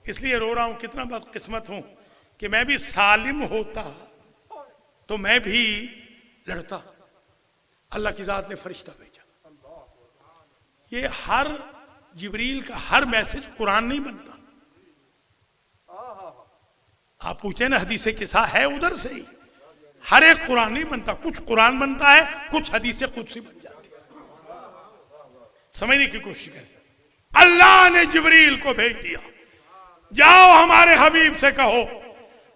इसलिए रो रहा हूं। कितना बदकिस्मत हूं कि मैं भी सालिम होता तो मैं भी लड़ता। अल्लाह की जात ने फरिश्ता भेजा। ये हर जिब्रील का हर मैसेज कुरान नहीं बनता। आप पूछते हैं ना हदीसे किसा है, उधर से ही हर एक कुरान नहीं बनता, कुछ कुरान बनता है, कुछ हदीसे खुद से बन जाती है। समझने की कोशिश करें। अल्लाह ने जिब्रील को भेज दिया, जाओ हमारे हबीब से कहो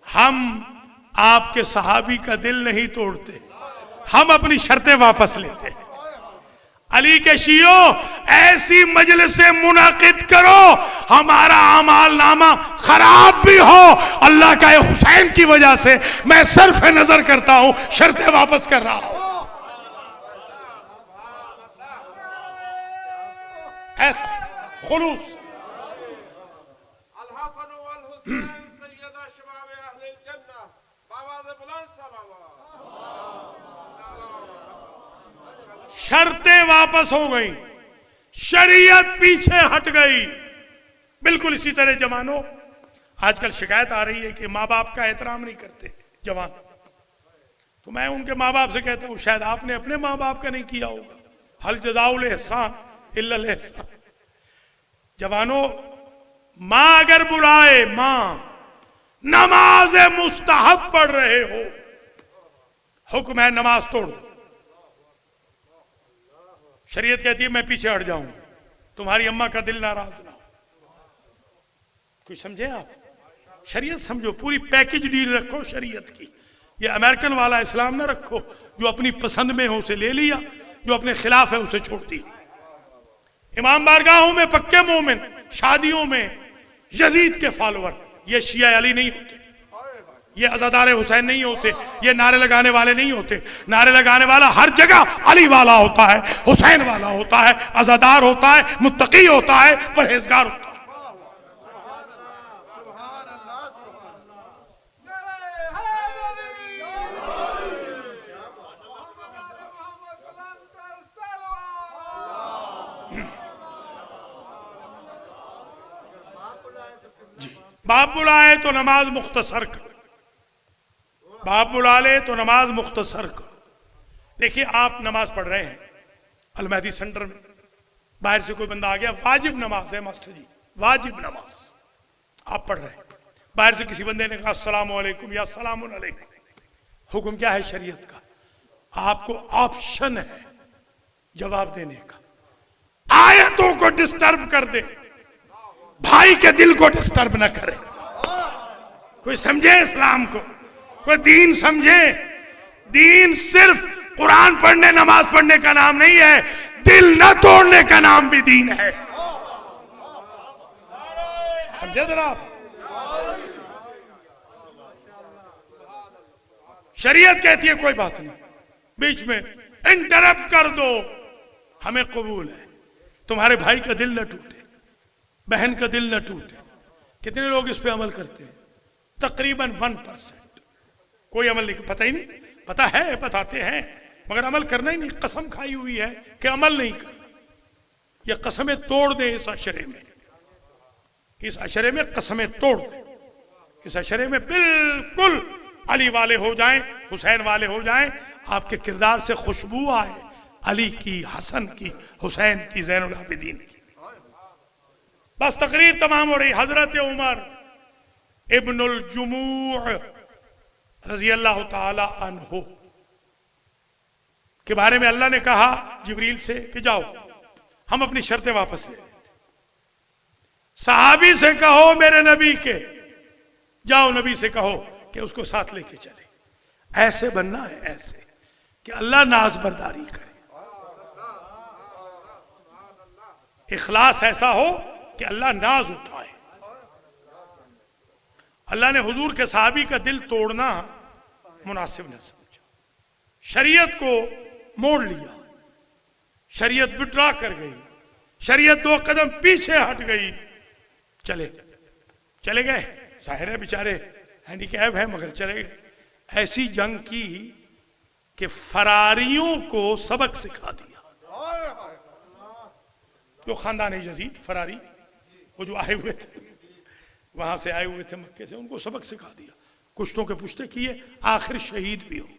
हम आपके सहाबी का दिल नहीं तोड़ते, हम अपनी शर्तें वापस लेते। अली के शियो ऐसी मजलिस से मुनाकिद करो हमारा अमाल नामा खराब भी हो, अल्लाह का हुसैन की वजह से मैं सर्फ नजर करता हूं, शर्तें वापस कर रहा हूं। ऐसा खुलूस। शर्तें वापस हो गई, शरीयत पीछे हट गई। बिल्कुल इसी तरह जवानों, आजकल शिकायत आ रही है कि माँ बाप का एहतराम नहीं करते जवान। तो मैं उनके माँ बाप से कहता हूं शायद आपने अपने माँ बाप का नहीं किया होगा। हल जज़ाउल एहसान इल्लल एहसान। जवानों, माँ अगर बुलाए, माँ नमाज मुस्तहब पढ़ रहे हो, हुक्म है नमाज तोड़ दो, शरीयत कहती है मैं पीछे हट जाऊं, तुम्हारी अम्मा का दिल नाराज ना हो। कुछ समझे आप? शरीयत समझो, पूरी पैकेज डील रखो शरीयत की। ये अमेरिकन वाला इस्लाम ना रखो, जो अपनी पसंद में हो उसे ले लिया, जो अपने खिलाफ है उसे छोड़ दिया। इमाम बारगाहों में पक्के मोमिन, शादियों में यजीद के फॉलोअर, ये शिया अली नहीं होते, ये अज़ादार हुसैन नहीं होते, ये नारे लगाने वाले नहीं होते। नारे लगाने वाला हर जगह अली वाला होता है, हुसैन वाला होता है, अज़ादार होता है, मुत्तकी होता है, परहेजगार होता है। बाप बुलाए तो नमाज मुख्तसर करो, बाप बुला ले तो नमाज मुख्तसर करो। देखिए आप नमाज पढ़ रहे हैं अल-महदी सेंटर में, बाहर से कोई बंदा आ गया, वाजिब नमाज है मास्टर जी, वाजिब नमाज आप पढ़ रहे हैं, बाहर से किसी बंदे ने कहा अस्सलाम वालेकुम या सलामुन अलैकुम, हुक्म क्या है शरीयत का? आपको ऑप्शन है जवाब देने का। आयतों को डिस्टर्ब कर दे, भाई के दिल को डिस्टर्ब न करे। कोई समझे इस्लाम को, कोई दीन समझे। दीन सिर्फ कुरान पढ़ने नमाज पढ़ने का नाम नहीं है, दिल न तोड़ने का नाम भी दीन है। समझे जरा आप? शरीयत कहती है कोई बात नहीं, बीच में इंटरप्ट कर दो, हमें कबूल है। तुम्हारे भाई का दिल न टूटे, बहन का दिल न टूटे। कितने लोग इस पे अमल करते हैं? तकरीबन 1%। कोई अमल नहीं, पता ही नहीं, पता है बताते हैं मगर अमल करना ही नहीं। कसम खाई हुई है कि अमल नहीं करना। ये कसमें तोड़ दे इस अशरे में, इस अशरे में कसमें तोड़ दे। इस अशरे में बिल्कुल अली वाले हो जाएं, हुसैन वाले हो जाएं, आपके किरदार से खुशबू आए अली की, हसन की, हुसैन की, ज़ैनुल आबिदीन की। बस तकरीर तमाम हो रही। हजरत उमर इब्नुल जुमूह रजी अल्लाह ताला अन्हु के बारे में अल्लाह ने कहा जिब्रील से कि जाओ हम अपनी शर्तें वापस ले लेते। सहाबी से कहो मेरे नबी के, जाओ नबी से कहो कि उसको साथ लेके चले। ऐसे बनना है, ऐसे कि अल्लाह नाज बर्दारी करे, इखलास ऐसा हो कि अल्लाह नाज उठाए। अल्लाह ने हुजूर के सहाबी का दिल तोड़ना मुनासिब न समझा, शरीयत को मोड़ लिया, शरीयत विड्रा कर गई, शरीयत 2 कदम पीछे हट गई। चले गए, जाहिर है बेचारे हैंडीकैप है मगर चले गए। ऐसी जंग की कि फरारियों को सबक सिखा दिया। जो खानदान यजीद फरारी, वो जो आए हुए थे वहां से आए हुए थे मक्के से, उनको सबक सिखा दिया। कुश्तों के पुश्ते किए, आखिर शहीद भी हो गए।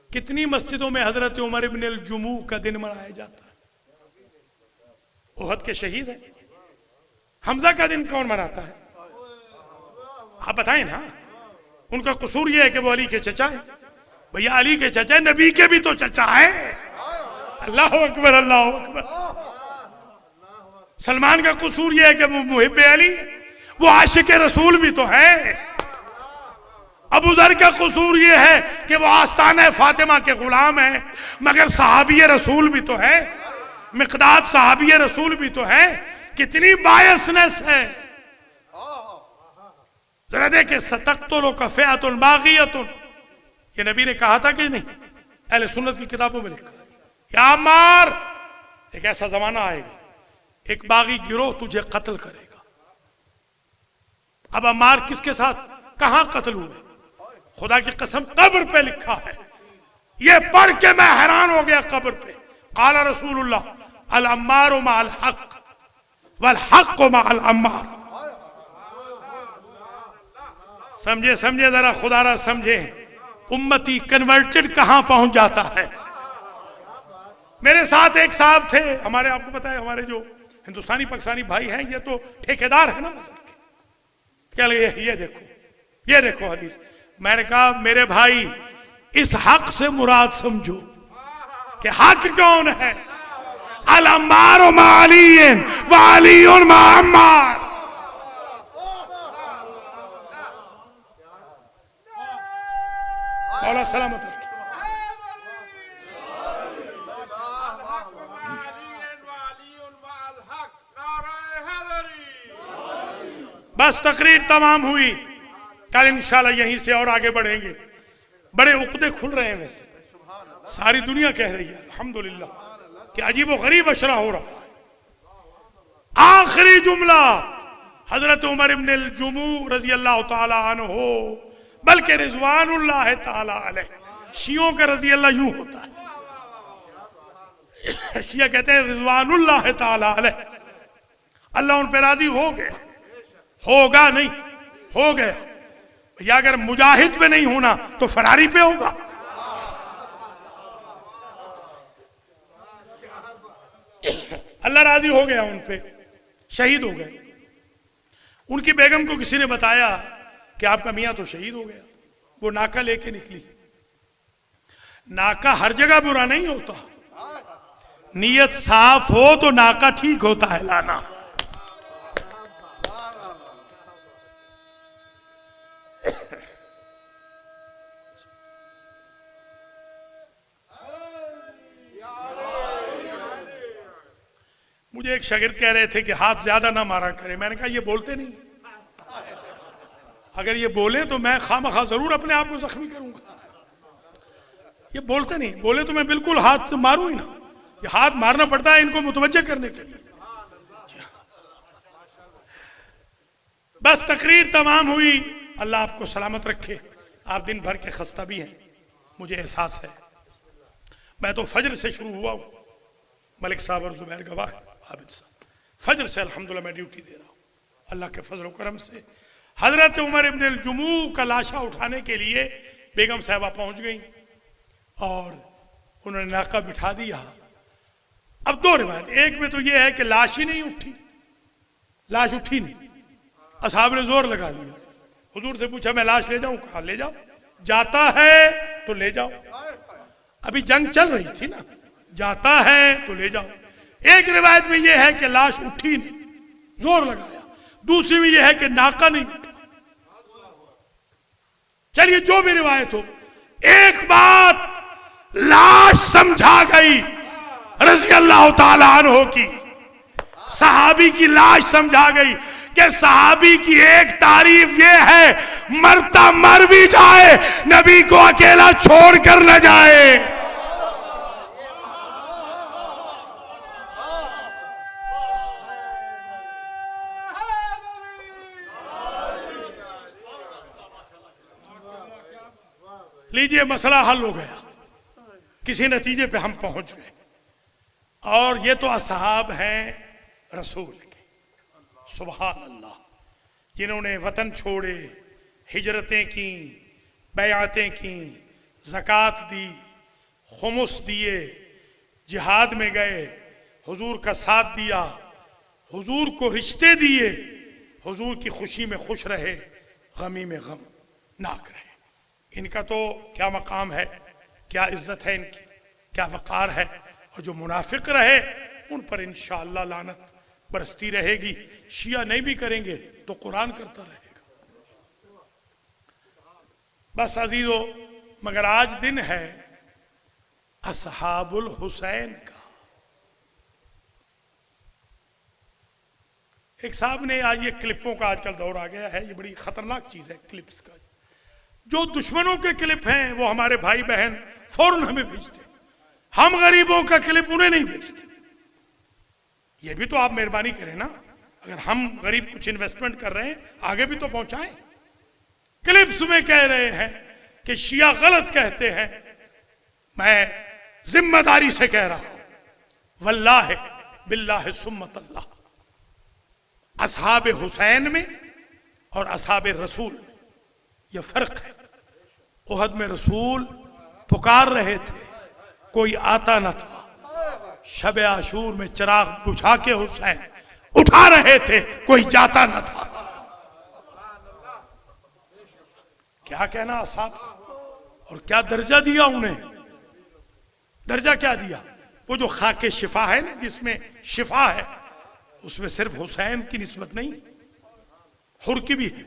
कितनी मस्जिदों में हजरत उमर इब्न अल जुमूह का दिन मनाया जाता है। ओहद के शहीद है। हमजा का दिन कौन मनाता है? आप बताएं ना। उनका कसूर यह है कि वो अली के चचा है। भैया अली के चचा है, नबी के भी तो चचा है। अल्लाह अकबर, अल्लाह अकबर। सलमान का कसूर यह है कि वो मुहिब अली, वो आशिक रसूल भी तो है। अबू जर का कसूर यह है कि वो आस्ताना फातिमा के गुलाम है मगर सहाबी रसूल भी तो है। मिकदाद सहाबी रसूल भी तो है। कितनी बायसनेस है। जरा देखे, सतक्तुल कफ़िअतुन बाग़ियतुन, ये नबी ने कहा था कि नहीं? अहले सुन्नत की किताबों में लिखा। या अम्मार, एक ऐसा जमाना आएगा एक बागी गिरोह तुझे कत्ल करेगा। अब अम्मार किसके साथ, कहां कत्ल हुए? खुदा की कसम कब्र पे लिखा है। ये पढ़ के मैं हैरान हो गया। कब्र पे क़ाला रसूलुल्लाह अल अम्मार मअल हक़ वल हक़ मअल अम्मार। समझे जरा, खुदारा समझे। उम्मती कन्वर्टेड कहां पहुंच जाता है। मेरे साथ एक साहब थे हमारे, आपको पता है हमारे जो हिंदुस्तानी पाकिस्तानी भाई हैं ये तो ठेकेदार है ना मसले के। क्या लगे, ये देखो हदीस। मैंने कहा मेरे भाई इस हक से मुराद समझो कि हक कौन है। अल अम्मार मा अलीन व अलीउन मा अम्मार। मौला सलामत रखे। बस तकरीर तमाम हुई। कल इंशाल्लाह यहीं से और आगे बढ़ेंगे। बड़े उक़दे खुल रहे हैं। वैसे सारी दुनिया कह रही है अल्हम्दुलिल्लाह कि अजीब व गरीब अशरा हो रहा है। आखिरी जुमला हजरत उमर इब्न अल जुमूह रजी अल्लाह ताला अन्हु, बल्कि रिज़वानुल्लाह ताला अलैह, शियों का रजी अल्लाह यूं होता है। शिया कहते हैं रिज़वानुल्लाह ताला अलैह, अल्लाह उन पर राजी हो गए। होगा नहीं, हो गया। या अगर मुजाहिद पे नहीं होना तो फरारी पे होगा। अल्लाह राजी हो गया उन पे, शहीद हो गए। उनकी बेगम को किसी ने बताया कि आपका मियां तो शहीद हो गया। वो नाका लेके निकली। नाका हर जगह बुरा नहीं होता, नीयत साफ हो तो नाका ठीक होता है लाना। मुझे एक शागिर्द कह रहे थे कि हाथ ज्यादा ना मारा करें। मैंने कहा ये बोलते नहीं, अगर ये बोले तो मैं खामखा जरूर अपने आप को जख्मी करूंगा। ये बोलते नहीं, बोले तो मैं बिल्कुल हाथ मारूं ही ना। ये हाथ मारना पड़ता है इनको मुतवज्जह करने के लिए। बस तकरीर तमाम हुई, अल्लाह आपको सलामत रखे। आप दिन भर के खस्ता भी हैं, मुझे एहसास है। मैं तो फजर से शुरू हुआ हूँ, मलिक साहब और जुबैर गवाह आबिद साहब, फजर से अल्हम्दुलिल्लाह मैं ड्यूटी दे रहा हूँ अल्लाह के फजल करम से। हजरत उमर इब्न अल-जुमू का लाशा उठाने के लिए बेगम साहबा पहुंच गई और उन्होंने नाका बिठा दिया। अब दो रिवायत, एक में तो यह है कि लाश ही नहीं उठी, लाश उठी नहीं, असहाब ने जोर लगा लिया। हुजूर से पूछा मैं लाश ले जाऊं? कहा ले जाओ, जाता है तो ले जाओ। अभी जंग चल रही थी ना, जाता है तो ले जाओ। एक रिवायत में यह है कि लाश उठी नहीं, जोर लगाया। दूसरी में यह है कि नाका नहीं उठा। चलिए जो भी रिवायत हो, एक बात लाश समझा गई रज़ी अल्लाह ताला अन्हु की, सहाबी की लाश समझा गई कि सहाबी की एक तारीफ ये है, मरता मर भी जाए नबी को अकेला छोड़ कर न जाए। लीजिए मसला हल हो गया, किसी नतीजे पे हम पहुंच गए। और ये तो असहाब हैं रसूल के, सुभान अल्लाह, जिन्होंने वतन छोड़े, हिजरतें की, बैआतें की, ज़कात दी, खुमुस दिए, जिहाद में गए, हुजूर का साथ दिया, हुजूर को रिश्ते दिए, हुजूर की खुशी में खुश रहे, गमी में गम नाक रहे। इनका तो क्या मकाम है, क्या इज्जत है इनकी, क्या वक़ार है। और जो मुनाफिक रहे उन पर इंशाअल्लाह लानत बरसती रहेगी। शिया नहीं भी करेंगे तो कुरान करता रहेगा। बस अजीजो, मगर आज दिन है असहाबुल हुसैन का। एक साहब ने आज ये क्लिपों का आजकल दौर आ गया है, ये बड़ी खतरनाक चीज है क्लिप्स का। जो दुश्मनों के क्लिप हैं वो हमारे भाई बहन फौरन हमें भेजते, हम गरीबों का क्लिप उन्हें नहीं भेजते। ये भी तो आप मेहरबानी करें ना, अगर हम गरीब कुछ इन्वेस्टमेंट कर रहे हैं आगे भी तो पहुंचाएं। क्लिप्स में कह रहे हैं कि शिया गलत कहते हैं, मैं जिम्मेदारी से कह रहा हूं, वल्लाह बिल्लाह सुम्मत अल्लाह, असहाब हुसैन में और असहाब रसूल में यह फर्क है। उहद में रसूल पुकार रहे थे, कोई आता न था। शब आशूर में चिराग बुझा के हुसैन उठा रहे थे, कोई जाता न था। क्या कहना असहाब, और क्या दर्जा दिया उन्हें। दर्जा क्या दिया, वो जो खाके शिफा है ना, जिसमें शिफा है, उसमें सिर्फ हुसैन की निस्बत नहीं, हुर की भी है,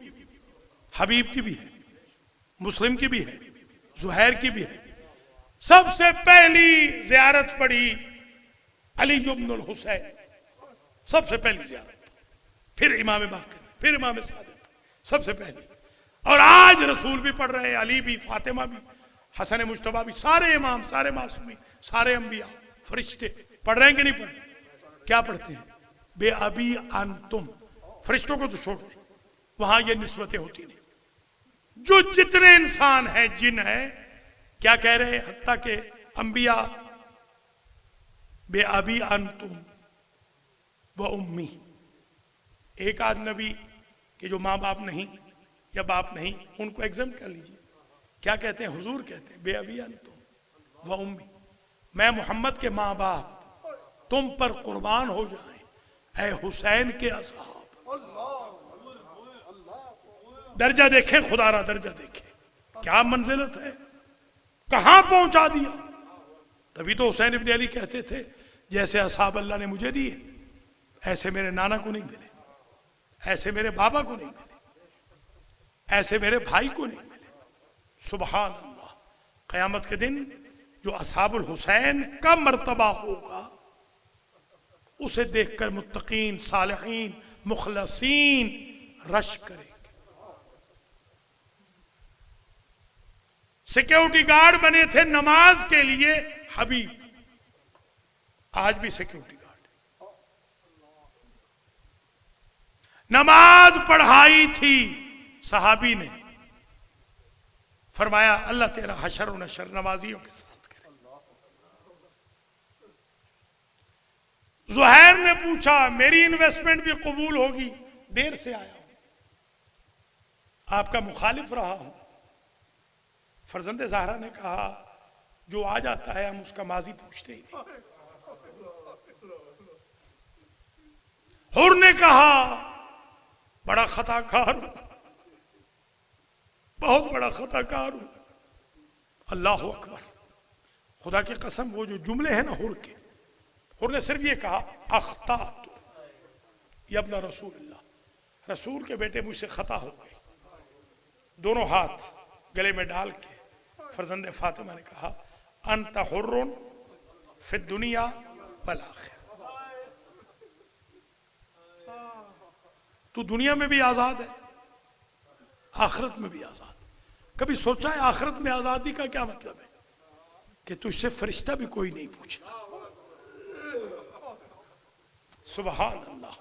हबीब की भी है, मुस्लिम की भी है, जुहैर की भी है। सबसे पहली जियारत पड़ी अली इब्नुल हुसैन, सबसे पहली जियारत, फिर इमाम बाकर, फिर इमाम सादिक, सबसे पहली। और आज रसूल भी पढ़ रहे हैं, अली भी, फातिमा भी, हसन मुज्तबा भी, सारे इमाम, सारे मासूमी, सारे अंबिया, फरिश्ते पढ़ रहे हैं कि नहीं पढ़ रहे? क्या पढ़ते हैं? बे अबी अंतुम। फरिश्तों को तो छोड़ दें, वहां ये निस्बतें होती नहीं। जो जितने इंसान हैं, जिन है, क्या कह रहे हैं, हत्ता के अंबिया बे अबी अंतुम व उम्मी। एक आध नबी के जो माँ बाप नहीं या बाप नहीं, उनको एग्जाम कर लीजिए। क्या कहते हैं? हुजूर कहते हैं बे अबी अंतुम व उम्मी, मैं मोहम्मद के माँ बाप तुम पर कुर्बान हो जाएं, ऐ हुसैन के असहाब। दर्जा देखें, खुदारा दर्जा देखें, क्या मंजिलत है, कहां पहुंचा दिया। तभी तो हुसैन इब्न अली कहते थे, जैसे असहाब अल्लाह ने मुझे दिए, ऐसे मेरे नाना को नहीं मिले, ऐसे मेरे बाबा को नहीं मिले, ऐसे मेरे भाई को नहीं मिले। सुभान अल्लाह। क़यामत के दिन जो असहाबुल हुसैन का मर्तबा होगा, उसे देखकर मुत्तकीन, सालिहीन, मुखलसीन रश करेंगे। सिक्योरिटी गार्ड बने थे नमाज के लिए हबीब, आज भी सिक्योरिटी गार्ड। नमाज पढ़ाई थी सहाबी ने, फरमाया अल्लाह तेरा हशर व नशर नमाजियों के साथ करे। जुहैर ने पूछा मेरी इन्वेस्टमेंट भी कबूल होगी, देर से आया हूं, आपका मुखालिफ रहा हूं। फरजंदे ज़हरा ने कहा जो आ जाता है हम उसका माजी पूछते ही नहीं। हुर ने कहा बड़ा खताकार हूं, बहुत बड़ा खताकार हूं। अल्लाह अकबर, खुदा की कसम वो जो जुमले हैं ना हुर ने सिर्फ ये कहा अख्तातु यब्ना रसूलुल्लाह, रसूल के बेटे मुझसे खता हो गई। दोनों हाथ गले में डाल के फरजंदे फातिमा ने कहा अंत हुर्रुन फिद दुनिया वल आखिर, तू दुनिया में भी आजाद है, आखिरत में भी आजाद। कभी सोचा है आखिरत में आजादी का क्या मतलब है? कि तुझसे फरिश्ता भी कोई नहीं पूछेगा। सुभान अल्लाह,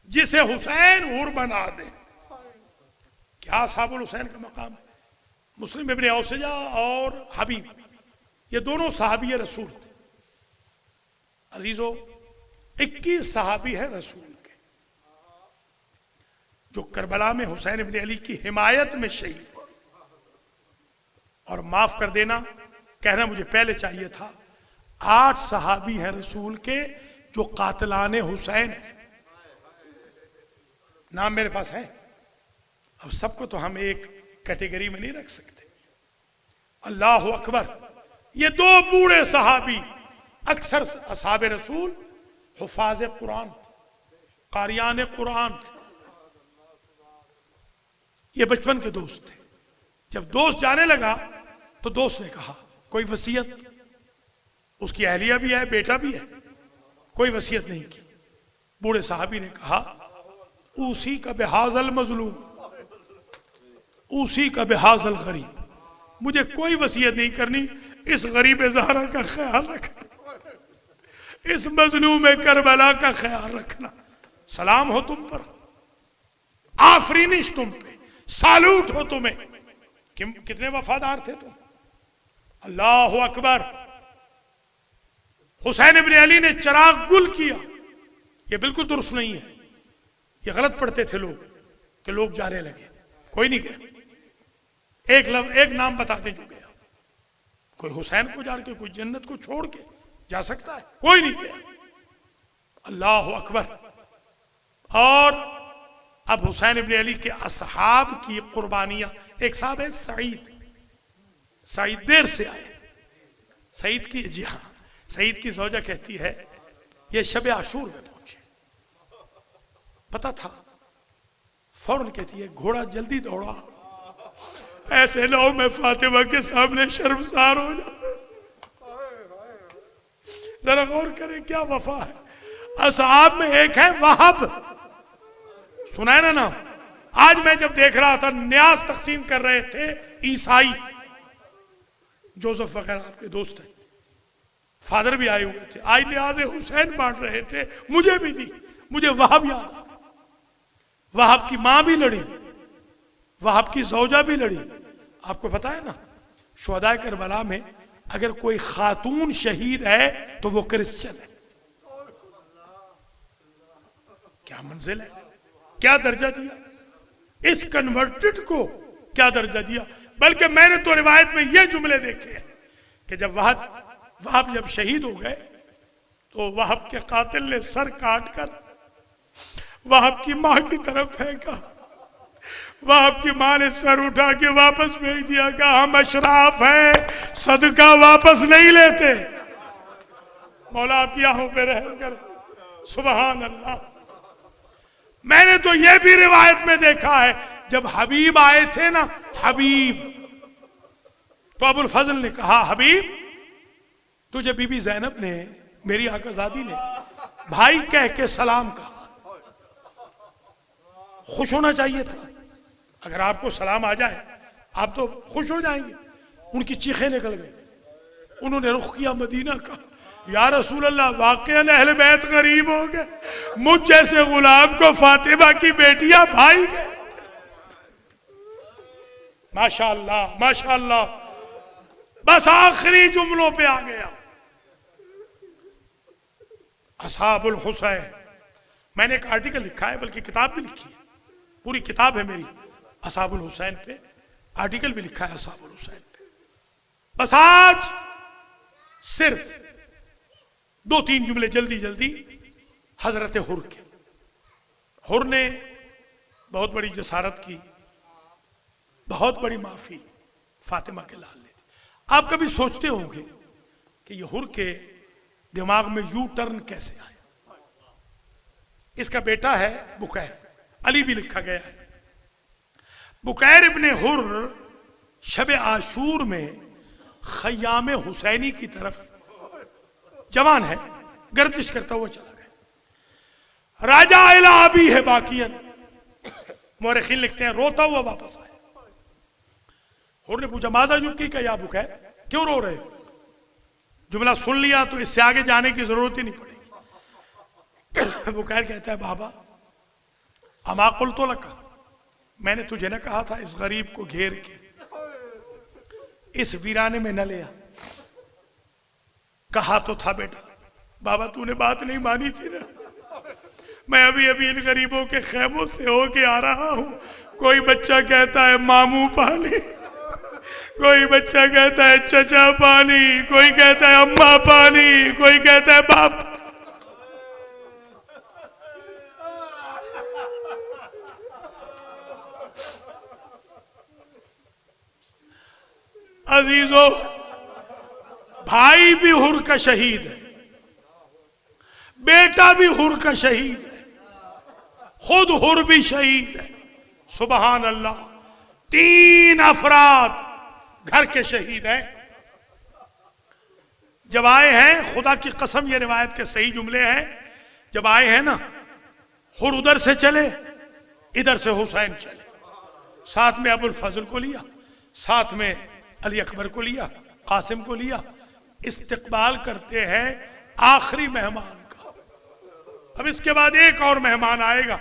जिसे हुसैन हुर बना दे, क्या साहबुल हुसैन का मकाम है। मुस्लिम इब्ने औसजा और हबीब ये दोनों सहाबी रसूल थे। अजीजो 21 सहाबी है रसूल के जो करबला में हुसैन इब्ने अली की हिमायत में शहीद हुए। और माफ कर देना, कहना मुझे पहले चाहिए था, 8 सहाबी हैं रसूल के जो कातिलाने हुसैन है। नाम मेरे पास है, अब सबको तो हम एक कैटेगरी में नहीं रख सकते। अल्लाह अकबर, ये 2 बूढ़े सहाबी अक्सर असहाबे रसूल हुफाज कुरान, कारियान कुरान थे। ये बचपन के दोस्त थे। जब दोस्त जाने लगा तो दोस्त ने कहा कोई वसीयत, उसकी अहलिया भी है बेटा भी है, कोई वसीयत नहीं की। बूढ़े साहबी ने कहा उसी का बेहाजल मजलूम, उसी का बेहाजल गरीब, मुझे कोई वसीयत नहीं करनी, इस गरीब ज़हरा का ख्याल रखना, इस मजलूम करबला का ख्याल रखना। सलाम हो तुम पर, आफरीनिश तुम पे, सालूट हो तुम्हें, कितने वफादार थे तुम। अल्लाह अकबर। हुसैन इब्ने अली ने चिराग गुल किया, ये बिल्कुल दुरुस्त नहीं है, ये गलत पढ़ते थे लोग कि लोग जाने लगे, कोई नहीं गया। एक नाम बताते जो गया, कोई हुसैन को जान के, कोई जन्नत को छोड़ के जा सकता है, कोई नहीं गया। अल्लाह अकबर। और अब हुसैन इब्ने अली के असहाब की कुर्बानियां, एक साहब है सईद देर से आए। सईद की, जी हाँ, सईद की ज़ौजा कहती है ये शब आशूर में पहुंचे, पता था, फौरन कहती है घोड़ा जल्दी दौड़ा, ऐसे लो मैं फातिमा के सामने शर्मसार हो जाऊं। जरा गौर करें क्या वफा है। असहाब में एक है वहाब, सुना है ना नाम। आज मैं जब देख रहा था न्याज तकसीम कर रहे थे ईसाई, जोसेफ वगैरह आपके दोस्त हैं, फादर भी आए हुए थे, आज न्याज हुसैन बांट रहे थे, मुझे भी दी, मुझे वहाब याद आ गया। वहाब की मां भी लड़ी, वहाब की ज़ौजा भी लड़ी। आपको पता है ना शुहदाए करबला में अगर कोई खातून शहीद है तो वो क्रिश्चियन है। क्या मंजिल है, क्या दर्जा दिया इस कन्वर्टेड को, क्या दर्जा दिया। बल्कि मैंने तो रिवायत में ये जुमले देखे हैं कि जब वहाब जब शहीद हो गए तो वहाब के कातिल ने सर काट कर वहाब की मां की तरफ फेंका। वहाब की मां ने सर उठा के वापस भेज दिया, कहा हम अशराफ हैं, सदका वापस नहीं लेते। मौला आपकी आंखों पे रहम करे। सुभान अल्लाह। मैंने तो यह भी रिवायत में देखा है जब हबीब आए थे ना, हबीब, तो अबुल फजल ने कहा हबीब तुझे बीबी ज़ैनब ने, मेरी आकाज़ादी ने भाई कह के सलाम कहा। खुश होना चाहिए था, अगर आपको सलाम आ जाए आप तो खुश हो जाएंगे। उनकी चीखें निकल गई। उन्होंने रुख किया मदीना का। या रसूल अल्लाह, वाकई अहले बैत गरीब हो गए, मुझ जैसे गुलाम को फातिमा की बेटियां भाई गए। माशाअल्लाह माशाअल्लाह। बस आखिरी जुमलों पे आ गया, असहाबुल हुसैन। मैंने एक आर्टिकल लिखा है, बल्कि किताब भी लिखी है, पूरी किताब है मेरी असहाबुल हुसैन पे, आर्टिकल भी लिखा है असहाबुल हुसैन पे। बस आज सिर्फ 2-3 जुमले जल्दी जल्दी हजरत हुर के। हुर ने बहुत बड़ी जसारत की, बहुत बड़ी माफी फातिमा के लाल ने दी। आप कभी सोचते होंगे कि ये हुर के दिमाग में यू टर्न कैसे आया? इसका बेटा है बुकैर, अली भी लिखा गया है। बुकैर इब्ने हुर शब आशूर में खयाम हुसैनी की तरफ, जवान है, गर्दिश करता हुआ चला गया। राजा इला अबी है बाकियन, मौरखीन लिखते हैं रोता हुआ वापस आया। हुर ने पूछा माजा युबकी का या बुकैर, क्यों रो रहे हो? जुमला सुन लिया तो इससे आगे जाने की जरूरत ही नहीं पड़ेगी। बुकैर कहता है बाबा, अमा कुल तो लका, मैंने तुझे न कहा था इस गरीब को घेर के इस वीराने में न ले आ? कहा तो था बेटा, बाबा तूने बात नहीं मानी थी ना। मैं अभी अभी इन गरीबों के खैमों से होके आ रहा हूं। कोई बच्चा कहता है मामू पानी, कोई बच्चा कहता है चचा पानी, कोई कहता है अम्मा पानी, कोई कहता है बाप। अजीजों, भाई भी हुर का शहीद है, बेटा भी हुर का शहीद है, खुद हुर भी शहीद है। सुबहान अल्लाह। 3 अफराद घर के शहीद हैं। जब आए हैं, खुदा की कसम ये रिवायत के सही जुमले हैं, जब आए हैं ना, हुर उधर से चले, इधर से हुसैन चले, साथ में अबुल फजल को लिया, साथ में अली अकबर को लिया, कासिम को लिया। इस्तिकबाल करते हैं आखिरी मेहमान का। अब इसके बाद एक और मेहमान आएगा,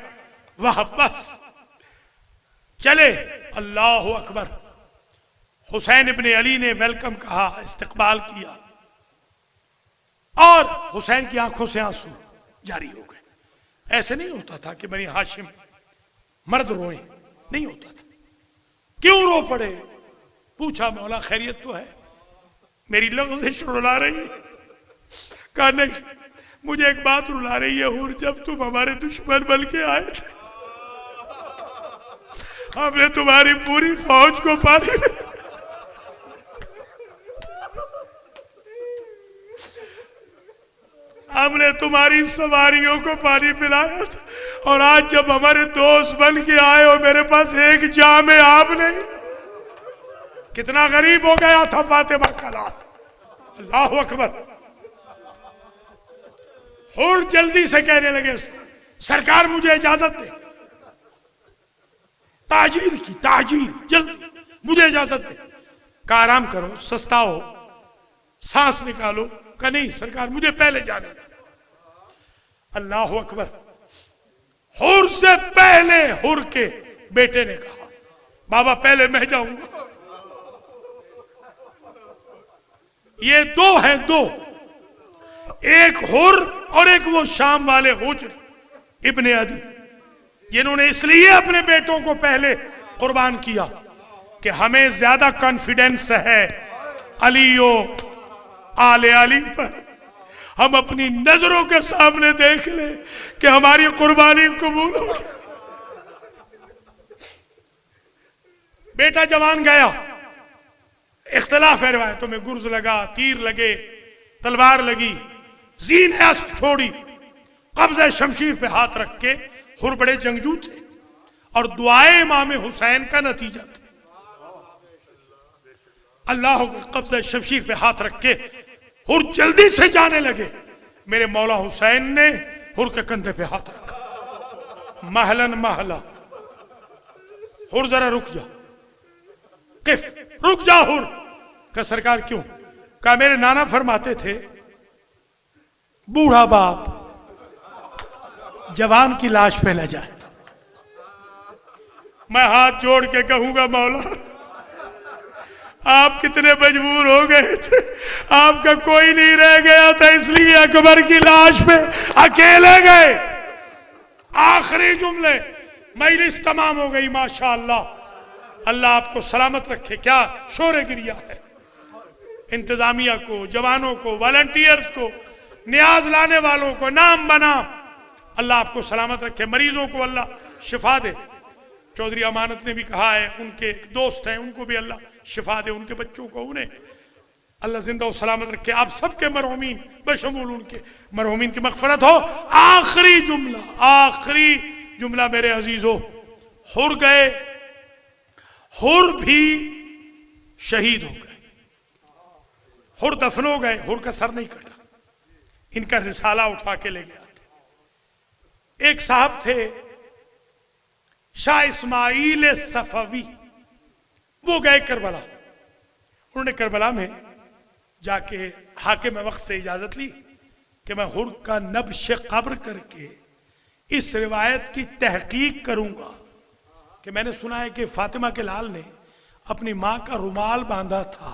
वह बस चले। अल्लाह अकबर। हुसैन इब्ने अली ने वेलकम कहा, इस्तकबाल किया, और हुसैन की आंखों से आंसू जारी हो गए। ऐसे नहीं होता था कि बनी हाशिम मर्द रोए, नहीं होता था। क्यों रो पड़े? पूछा मौला खैरियत तो है? मेरी लफ्ज़ रुला रही है? कहा नहीं, मुझे एक बात रुला रही है हुर, जब तुम हमारे दुश्मन बन के आए थे, हमने तुम्हारी पूरी फौज को पानी में, हमने तुम्हारी सवारियों को पानी पिलाया था, और आज जब हमारे दोस्त बन के आए हो, मेरे पास एक जाम आप नहीं। कितना गरीब हो गया था फातिमा का लाल। अल्लाह अकबर। हुर जल्दी से कहने लगे, सरकार मुझे इजाजत दे। ताजील की, ताजील, जल्दी मुझे इजाजत दे। का आराम करो, सस्ता हो, सांस निकालो। का नहीं सरकार, मुझे पहले जाने दे। अल्लाह अकबर। हुर से पहले हुर के बेटे ने कहा, बाबा पहले मैं जाऊंगा। ये दो हैं, दो, एक हुर और एक वो शाम वाले हुज्र इब्ने अदी। जिन्होंने इसलिए अपने बेटों को पहले कुर्बान किया कि हमें ज्यादा कॉन्फिडेंस है अलीयो आले अली पर। हम अपनी नजरों के सामने देख ले कि हमारी कुर्बानी कबूल हो। बेटा जवान गया, इख्तिलाफ है रिवायतों में, गुर्ज लगा, तीर लगे, तलवार लगी, जीन अस्प छोड़ी, कब्ज़े शमशीर पे हाथ रख के। हुर बड़े जंगजू थे और दुआए इमाम हुसैन का नतीजा थे। अल्लाह कब्ज़े शमशीर पे हाथ रख के हुर जल्दी से जाने लगे। मेरे मौला हुसैन ने हुर के कंधे पे हाथ रखा, महलन महला, हुर जरा रुक जा, किफ रुक जा हुर, कहा सरकार क्यों? कहा मेरे नाना फरमाते थे बूढ़ा बाप जवान की लाश पे न जाए। मैं हाथ जोड़ के कहूंगा मौला आप कितने मजबूर हो गए थे, आपका कोई नहीं रह गया था इसलिए अकबर की लाश पे अकेले गए। आखिरी जुमले, मजलिस तमाम हो गई माशाअल्लाह। अल्लाह आपको सलामत रखे। क्या शोर गिरिया है। इंतजामिया को, जवानों को, वॉलंटियर्स को, न्याज लाने वालों को नाम बनाम अल्लाह आपको सलामत रखे। मरीजों को अल्लाह शिफा दे। चौधरी अमानत ने भी कहा है, उनके एक दोस्त हैं उनको भी अल्लाह शिफा दे, उनके बच्चों को उन्हें अल्लाह जिंदा और सलामत रखे। आप सबके मरहूमीन बशमूल उनके मरहूमीन की मगफरत हो। आखिरी जुमला मेरे अजीजों, हुर गए, हुर भी शहीद हो गए, हुर दफन हो गए, हुर का सर नहीं कटा। इनका रिसाला उठा के ले गया था। एक साहब थे शाह इस्माइल सफवी, वो गए करबला। उन्होंने करबला में जाके हाकिम वक्त से इजाजत ली कि मैं हुर का नब्श कब्र करके इस रिवायत की तहकीक करूंगा कि मैंने सुना है कि फातिमा के लाल ने अपनी मां का रुमाल बांधा था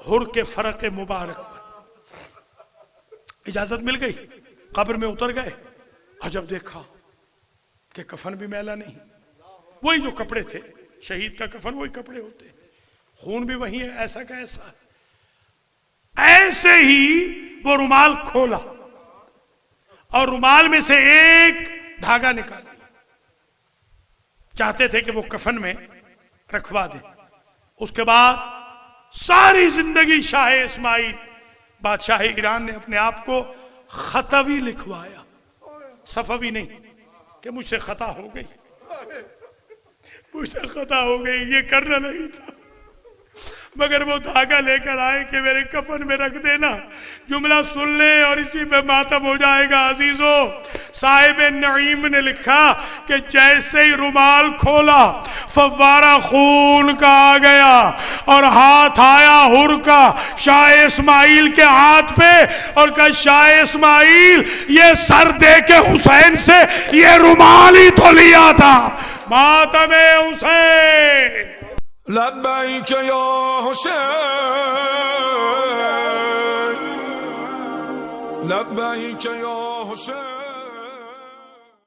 हुर के फरक मुबारक पर। इजाजत मिल गई, कब्र में उतर गए और जब देखा कि कफन भी मैला नहीं, वही जो कपड़े थे, शहीद का कफन वही कपड़े होते, खून भी वही है, ऐसा का ऐसा। ऐसे ही वो रुमाल खोला और रुमाल में से एक धागा निकाल लिया। चाहते थे कि वो कफन में रखवा दे। उसके बाद सारी जिंदगी शाह इस्माइल बादशाह ईरान ने अपने आप को खतवी लिखवाया, सफवी नहीं, कि मुझसे खता हो गई, मुझसे खता हो गई, ये करना नहीं था। मगर वो धागा लेकर आए कि मेरे कफन में रख देना। जुमला सुन ले और इसी पे मातम हो जाएगा। अजीजों, साहिब नईम ने लिखा कि जैसे ही रुमाल खोला फव्वारा खून का आ गया और हाथ आया हुर का शाह इस्माइल के हाथ पे और कहा शाह इस्माइल ये सर दे के हुसैन से ये रुमाल ही तो लिया था। मातम हुसैन। लब्बैक या हुसैन, लब्बैक या हुसैन।